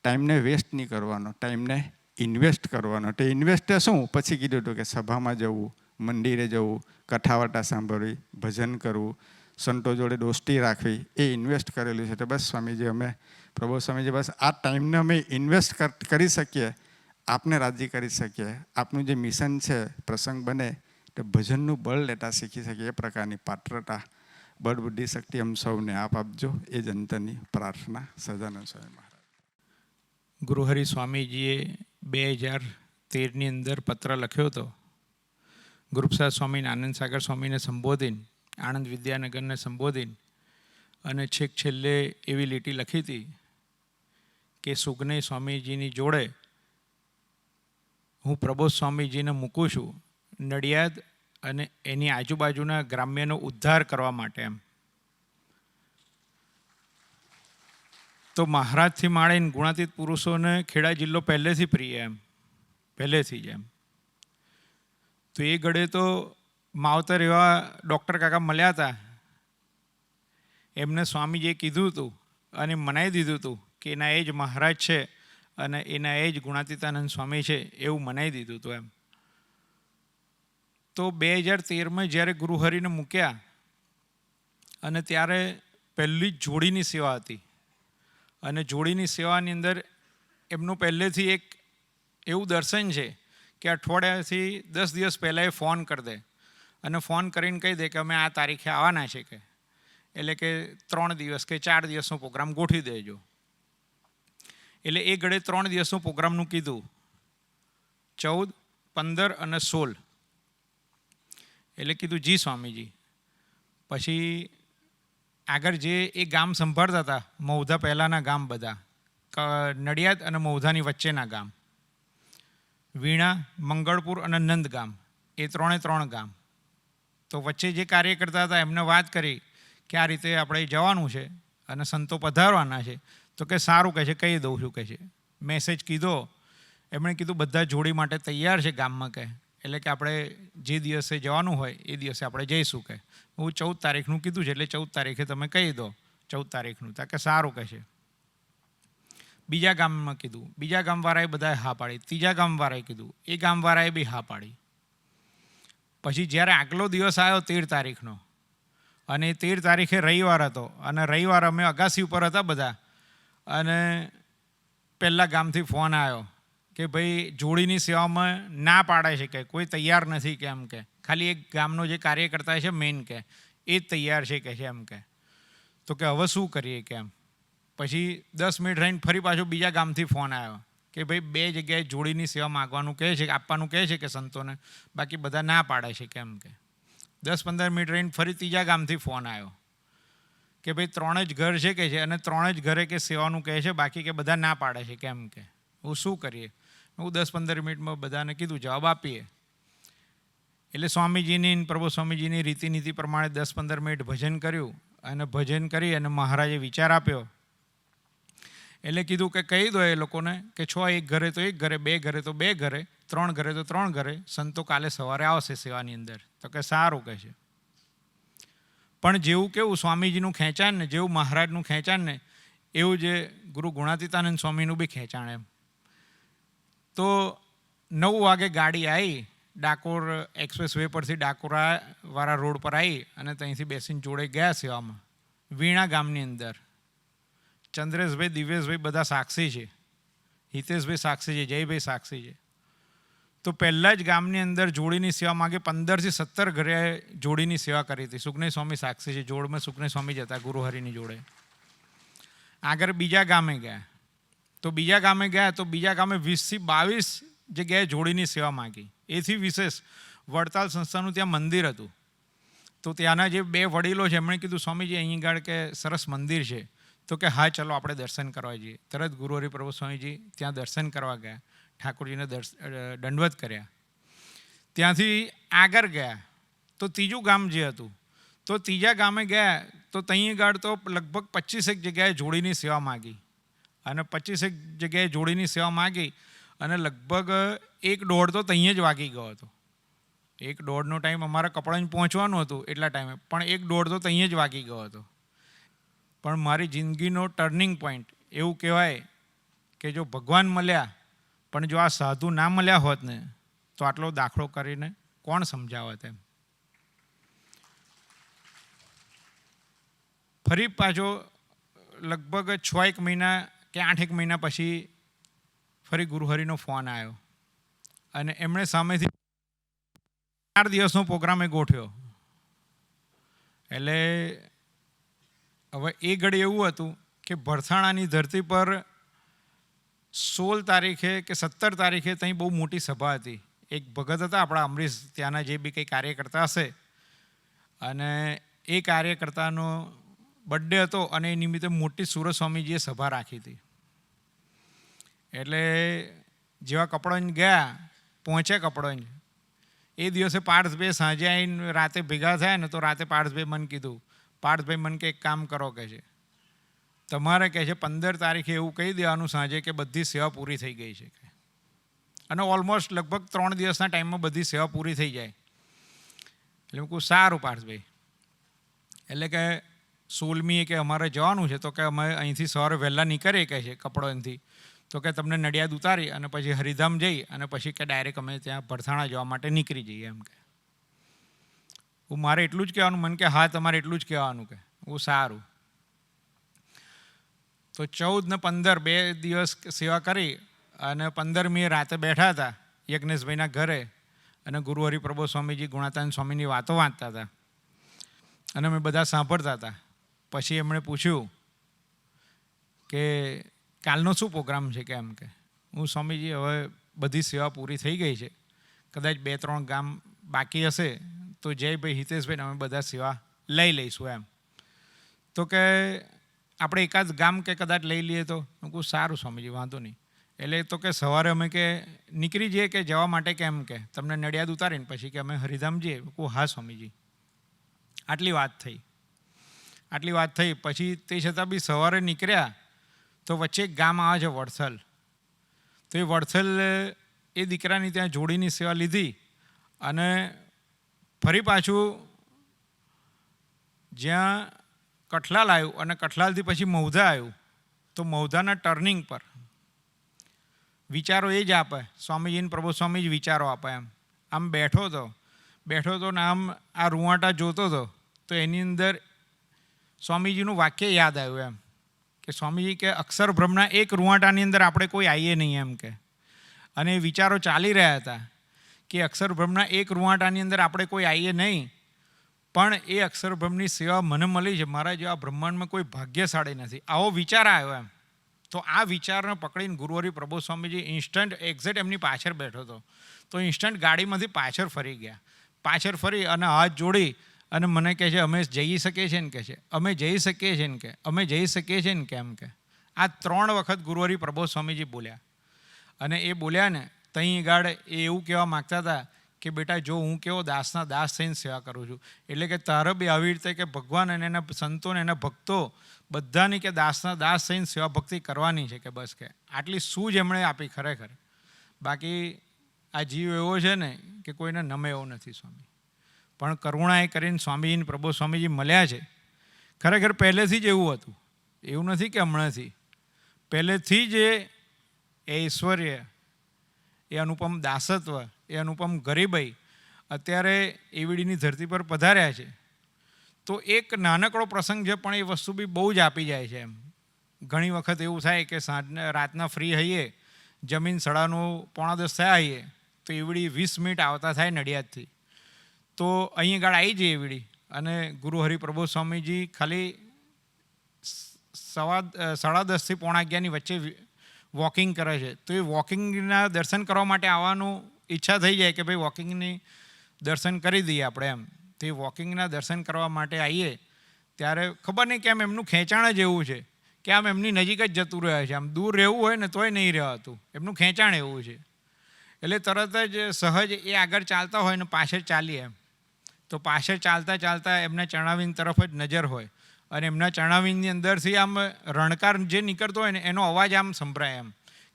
Speaker 6: ટાઈમને વેસ્ટ નહીં કરવાનો, ટાઈમને ઇન્વેસ્ટ કરવાનો. તો ઇન્વેસ્ટ શું? પછી કીધું હતું કે સભામાં જવું, મંદિરે જવું, કથાવાર્તા સાંભળવી, ભજન કરવું, સંતો જોડે દોસ્તી રાખવી, એ ઇન્વેસ્ટ કરેલું છે. તો બસ સ્વામીજી અમે, પ્રભુ સ્વામીજી, બસ આ ટાઈમને અમે ઇન્વેસ્ટ કરી શકીએ, આપને રાજી કરી શકીએ. આપનું જે મિશન છે પ્રસંગ બને તો ભજનનું બળ લેતા શીખી શકીએ. એ પ્રકારની પાત્રતા, બળ, બુદ્ધિ, શક્તિ અમ સૌને આપ આપજો. એ જ અંતરની પ્રાર્થના. સહજાનંદ સ્વામી મહારાજ.
Speaker 7: ગુરુહરિ સ્વામીજીએ 2013ની અંદર પત્ર લખ્યો હતો. ગુરુપ્રસાદ સ્વામીને, આનંદ સાગર સ્વામીને સંબોધીને, આણંદ વિદ્યાનગરને સંબોધીને અને છેક છેલ્લે એવી લીટી લખી હતી કે સુગનય સ્વામીજીની જોડે હું પ્રબોધ સ્વામીજીને મૂકું છું નડિયાદ અને એની આજુબાજુના ગ્રામ્યનો ઉદ્ધાર કરવા માટે. એમ તો મહારાજથી માંડીને ગુણાતીત પુરુષોને ખેડા જિલ્લો પહેલેથી પ્રિય, એમ પહેલેથી જ. એમ તો એ ગળે તો માવતર એવા ડૉક્ટર કાકા મળ્યા હતા, એમને સ્વામીજીએ કીધું હતું અને મનાવી દીધું હતું કે એના એ જ મહારાજ છે અને એના એ જ ગુણાતીતાનંદ સ્વામી છે એવું મનાવી દીધું હતું. એમ તો 2013માં જ્યારે ગુરુહરિને મૂક્યા અને ત્યારે પહેલી જ જોડીની સેવા હતી અને જોડીની સેવાની અંદર એમનું પહેલેથી એક એવું દર્શન છે કે અઠવાડિયાથી 10 દિવસ પહેલાં એ ફોન કરી દે અને ફોન કરીને કહી દે કે અમે આ તારીખે આવવાના છે કે, એટલે કે 3 દિવસ કે 4 દિવસનો પ્રોગ્રામ ગોઠવી દેજો. એટલે એ ઘડે 3 દિવસનો પ્રોગ્રામનું કીધું, 14, 15 અને 16. એટલે કીધું જી સ્વામીજી. પછી આગળ જે એ ગામ સંભાળતા હતા, મૌધા પહેલાંના ગામ બધા, નડિયાદ અને મૌધાની વચ્ચેના ગામ, વીણા, મંગળપુર અને નંદગામ, એ 3 ગામ. તો વચ્ચે જે કાર્ય કરતા હતા એમને વાત કરી કે આ રીતે આપણે જવાનું છે અને સંતો પધારવાના છે. તો કે સારું કહે છે, કહી દઉં છું કહે છે. મેસેજ કીધો, એમણે કીધું બધા જોડી માટે તૈયાર છે ગામમાં કહે, એટલે કે આપણે જે દિવસે જવાનું હોય એ દિવસે આપણે જઈશું કહે. હું 14 તારીખનું કીધું છે, એટલે 14 તારીખે તમે કહી દો 14 તારીખનું. તા કે સારું કહે છે. બીજા ગામમાં કીધું, બીજા ગામવાળાએ બધાએ હા પાડી. ત્રીજા ગામવાળાએ કીધું, એ ગામવાળાએ બી હા પાડી. પછી જ્યારે આગલો દિવસ આવ્યો 13 તારીખનો, અને 13 તારીખે રવિવાર હતો, અને રવિવાર અમે અગાસી ઉપર હતા બધા, અને પહેલાં ગામથી ફોન આવ્યો કે ભાઈ જોડીની સેવામાં ના પાડે છે કે કોઈ તૈયાર નથી કે એમ કે, ખાલી એક ગામનો જે કાર્યકર્તા છે મેઇન કે એ જ તૈયાર છે કે છે એમ કે. તો કે હવે શું કરીએ કે એમ. પછી 10 મિનિટ રહીને ફરી પાછો બીજા ગામથી ફોન આવ્યો કે ભાઈ 2 જગ્યાએ જોડીની સેવા માગવાનું કહે છે, આપવાનું કહે છે કે સંતોને, બાકી બધા ના પાડે છે કેમ કે. 10-15 મિનિટ રહીને ફરી ત્રીજા ગામથી ફોન આવ્યો કે ભાઈ 3 જ ઘર છે કે છે, અને 3 જ ઘરે કે સેવાનું કહે છે, બાકી કે બધા ના પાડે છે કેમ કે. હું શું કરીએ? હું 10-15 મિનિટમાં બધાને કીધું જવાબ આપીએ. એટલે સ્વામીજીની, પ્રભુ સ્વામીજીની રીતિનીતિ પ્રમાણે 10-15 મિનિટ ભજન કર્યું, અને ભજન કરી અને મહારાજે વિચાર આપ્યો. એટલે કીધું કે કહી દો એ લોકોને કે 6 એક ઘરે તો એક ઘરે, 2 ઘરે તો 2 ઘરે, 3 ઘરે તો 3 ઘરે, સંતો કાલે સવારે આવશે સેવાની અંદર. તો કે સારું કહે છે. પણ જેવું કેવું સ્વામીજીનું ખેંચાણ ને, જેવું મહારાજનું ખેંચાણ ને, એવું જે ગુરુ ગુણાતીતાનંદ સ્વામીનું બી ખેંચાણ એમ. તો 9 વાગે ગાડી આવી, ડાકોર એક્સપ્રેસ વે પરથી ડાકોરાવાળા રોડ પર આવી, અને ત્યાંથી બેસીને જોડે ગયા સેવામાં વીણા ગામની અંદર. ચંદ્રેશભાઈ, દિવ્યેશભાઈ બધા સાક્ષી છે, હિતેશભાઈ સાક્ષી છે, જયભાઈ સાક્ષી છે. તો પહેલાં જ ગામની અંદર જોડીની સેવા માગે 15 થી 17 ઘરે જોડીની સેવા કરી હતી. સુખનય સ્વામી સાક્ષી છે, જોડમાં સુખનય સ્વામી જ હતા ગુરુહરિની જોડે. આગળ બીજા ગામે ગયા, તો બીજા ગામે ગયા તો બીજા ગામે 20 થી 22 જગ્યાએ જોડીની સેવા માગી. એથી વિશેષ વડતાલ સંસ્થાનું ત્યાં મંદિર હતું. તો ત્યાંના જે 2 વડીલો છે એમણે કીધું સ્વામીજી અહીં આગળ કે સરસ મંદિર છે. તો કે હા ચલો આપણે દર્શન કરવા જઈએ. તરત ગુરુ હરિપ્રભુ સ્વામીજી ત્યાં દર્શન કરવા ગયા, ઠાકોરજીને દંડવત કર્યા. ત્યાંથી આગળ ગયા તો ત્રીજું ગામ જે હતું, તો ત્રીજા ગામે ગયા તો ત્યાં આગળ તો લગભગ 25 જગ્યાએ જોડીની સેવા માગી, અને 25 જગ્યાએ જોડીની સેવા માગી, અને લગભગ 1:30 તો ત્યાં જ વાગી ગયો હતો. 1:30નો ટાઈમ અમારા કપડાં પહોંચવાનું હતું એટલા ટાઈમે, પણ 1:30 તો ત્યાં જ વાગી ગયો હતો. પણ મારી જિંદગીનો ટર્નિંગ પોઈન્ટ એવું કહેવાય કે જો ભગવાન મળ્યા, પણ જો આ સાધુ ના મળ્યા હોત ને તો આટલો દાખલો કરીને કોણ સમજાવત એમ. ફરી પાછો લગભગ 6 મહિના કે 8 મહિના પછી ફરી ગુરુહરિનો ફોન આવ્યો, અને એમણે સામેથી 4 દિવસનો પ્રોગ્રામ એ ગોઠવ્યો. એટલે હવે એ ઘડી એવું હતું કે ભરથાણાની ધરતી પર 16 તારીખે કે 17 તારીખે ત્યાં બહુ મોટી સભા હતી. એક ભગત હતા આપણા અમરીશ, ત્યાંના જે બી કંઈ કાર્યકર્તા હશે, અને એ કાર્યકર્તાનો બર્થડે હતો, અને એ નિમિત્તે મોટી સુરત સ્વામીજીએ સભા રાખી હતી. એટલે જેવા કપડોંજ ગયા, પહોંચ્યા કપડોંજ, એ દિવસે પાર્થભાઈ સાંજે આવીને રાતે ભેગા થયા ને, તો રાતે પાર્થભાઈ મને કીધું, પાર્થભાઈ મને કે એક કામ કરો કે છે, તમારે કહે છે 15 તારીખે એવું કહી દેવાનું સાંજે કે બધી સેવા પૂરી થઈ ગઈ છે, અને ઓલમોસ્ટ લગભગ 3 દિવસના ટાઈમમાં બધી સેવા પૂરી થઈ જાય. એટલે હું કહું સારું પાર્થભાઈ. એટલે કે 16મીએ કે અમારે જવાનું છે, તો કે અમે અહીંથી સવારે વહેલા નીકળીએ કહે છે કપડોથી, તો કે તમને નડિયાદ ઉતારી અને પછી હરિધામ જઈ અને પછી કે ડાયરેક્ટ અમે ત્યાં ભરથાણા જવા માટે નીકળી જઈએ એમ કે. હું મારે એટલું જ કહેવાનું, મને કે હા તમારે એટલું જ કહેવાનું કે. હું સારું. તો 14 ને 15 2 દિવસ સેવા કરી, અને 15મીએ રાતે બેઠા હતા યજ્ઞેશભાઈના ઘરે અને ગુરુ હરિપ્રબોધ સ્વામીજી ગુણાતાન સ્વામીની વાતો વાંચતા હતા અને અમે બધા સાંભળતા હતા. પછી એમણે પૂછ્યું કે કાલનો શું પ્રોગ્રામ છે, કે એમ કે હું સ્વામીજી હવે બધી સેવા પૂરી થઈ ગઈ છે, કદાચ 2-3 ગામ બાકી હશે તો જયભાઈ હિતેશભાઈને અમે બધા સેવા લઈ લઈશું એમ. તો કે આપણે એકાદ ગામ કે કદાચ લઈ લઈએ તો હું કહું સારું સ્વામીજી, વાંધો નહીં. એટલે તો કે સવારે અમે કે નીકળી જઈએ કે જવા માટે, કે એમ કે તમને નડિયાદ ઉતારીને પછી કે અમે હરિધામ જઈએ. હું કહું હા સ્વામીજી. આટલી વાત થઈ. પછી તે છતાં બી સવારે નીકળ્યા તો વચ્ચે એક ગામ આવે છે વડસલ. તો એ વડસલ એ દીકરાની ત્યાં જોડીની સેવા લીધી અને ફરી પાછું જ્યાં કઠલાલ આવ્યું અને કઠલાલથી પછી મૌધા આવ્યું. તો મૌધાના ટર્નિંગ પર વિચારો એ જ આપે, સ્વામીજીને પ્રભુ સ્વામી જ વિચારો આપે એમ. આમ બેઠો હતો ને આમ આ રૂવાટા જોતો હતો તો એની અંદર સ્વામીજીનું વાક્ય યાદ આવ્યું એમ કે સ્વામીજી કે અક્ષર બ્રહ્મના એક રૂવાટાની અંદર આપણે કોઈ આવીએ નહીં એમ કે. અને એ વિચારો ચાલી રહ્યા હતા કે અક્ષર બ્રહ્મના એક રૂવાટાની અંદર આપણે કોઈ આવીએ નહીં, પણ એ અક્ષર બ્રહ્મની સેવા મને મળી છે, મારા જેવા બ્રહ્માંડમાં કોઈ ભાગ્યશાળી નથી. આવો વિચાર આવ્યો એમ. તો આ વિચારને પકડીને ગુરુહરિ પ્રબોધ સ્વામીજી ઇન્સ્ટન્ટ એક્ઝેક્ટ એમની પાછળ બેઠો હતો. તો ઇન્સ્ટન્ટ ગાડીમાંથી પાછળ ફરી ગયા. પાછળ ફરી અને હાથ જોડી અને મને કહે છે અમે જઈ શકીએ છીએ ને, કહે છે અમે જઈ શકીએ છીએ ને, કે અમે જઈ શકીએ છીએ ને, કેમ કે આ 3 વખત ગુરુહરિ પ્રબોધ સ્વામીજી બોલ્યા. અને એ બોલ્યા ને તહીં ગાડ એ એવું કહેવા માગતા હતા કે બેટા જો હું કેવો દાસના દાસ થઈને સેવા કરું છું, એટલે કે તારે બી આવી રીતે કે ભગવાન અને એના સંતોને એના ભક્તો બધાની કે દાસના દાસ થઈને સેવા ભક્તિ કરવાની છે, કે બસ કે આટલી સૂઝ એમણે આપી ખરેખર. બાકી આ જીવ એવો છે ને કે કોઈને નમે એવો નથી સ્વામી. પણ કરુણા એ કરીને સ્વામીજીને પ્રભુ સ્વામીજી મળ્યા છે. ખરેખર પહેલેથી જ એવું હતું, એવું નથી કે હમણાંથી. પહેલેથી જ એ ઐશ્વર્ય, એ અનુપમ દાસત્વ, એ અનુપમ ગરીબાઈ અત્યારે એવીડીની ધરતી પર પધાર્યા છે. તો એક નાનકડો પ્રસંગ છે પણ એ વસ્તુ બી બહુ જ આપી જાય છે એમ. ઘણી વખત એવું થાય કે રાતના ફ્રી હઈએ, જમીન 9:30 થયા હઈએ તો એવડી 20 મિનિટ આવતા થાય નડિયાદથી, તો અહીં ગાળ આવી જઈએ એવડી અને ગુરુ હરિપ્રબોધ સ્વામીજી ખાલી 10:30 થી 11:45 વચ્ચે વોકિંગ કરે છે. તો એ વોકિંગના દર્શન કરવા માટે આવવાનું ઈચ્છા થઈ જાય કે ભાઈ વોકિંગની દર્શન કરી દઈએ આપણે એમ. તો એ વોકિંગના દર્શન કરવા માટે આવીએ ત્યારે ખબર નહીં કેમ એમનું ખેંચાણ જ એવું છે કે આમ એમની નજીક જ જતું રહે છે. આમ દૂર રહેવું હોય ને તોય નહીં રહેવાતું, એમનું ખેંચાણ એવું છે. એટલે તરત જ સહજ એ આગળ ચાલતા હોય ને પાછળ ચાલીએ એમ. તો પાછળ ચાલતા ચાલતા એમના ચરણાવીન તરફ જ નજર હોય અને એમના ચરણાવીનની અંદરથી આમ રણકાર જે નીકળતો હોય ને એનો અવાજ આમ સંભળાય એમ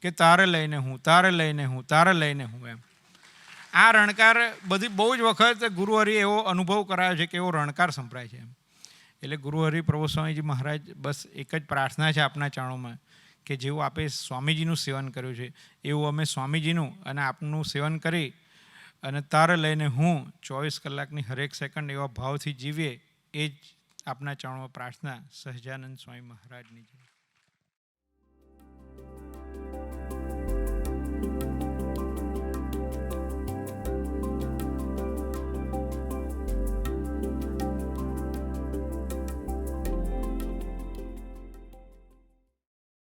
Speaker 7: કે તારે લઈને હું, તારે લઈને હું, તારે લઈને હું એમ. આ રણકાર બધી બહુ જ વખત ગુરુહરિ એવો અનુભવ કરાયો છે કે એવો રણકાર સંભળાય છે એમ. એટલે ગુરુહરિ પ્રભુ સ્વામીજી મહારાજ બસ એક જ પ્રાર્થના છે આપના ચરણોમાં કે જેવું આપે સ્વામીજીનું સેવન કર્યું છે એવું અમે સ્વામીજીનું અને આપનું સેવન કરી અને તારે લઈને હું 24 કલાકની હરેક સેકન્ડ એવા ભાવથી જીવીએ, એ જ આપના ચરણોમાં પ્રાર્થના સહજાનંદ સ્વામી મહારાજની છે.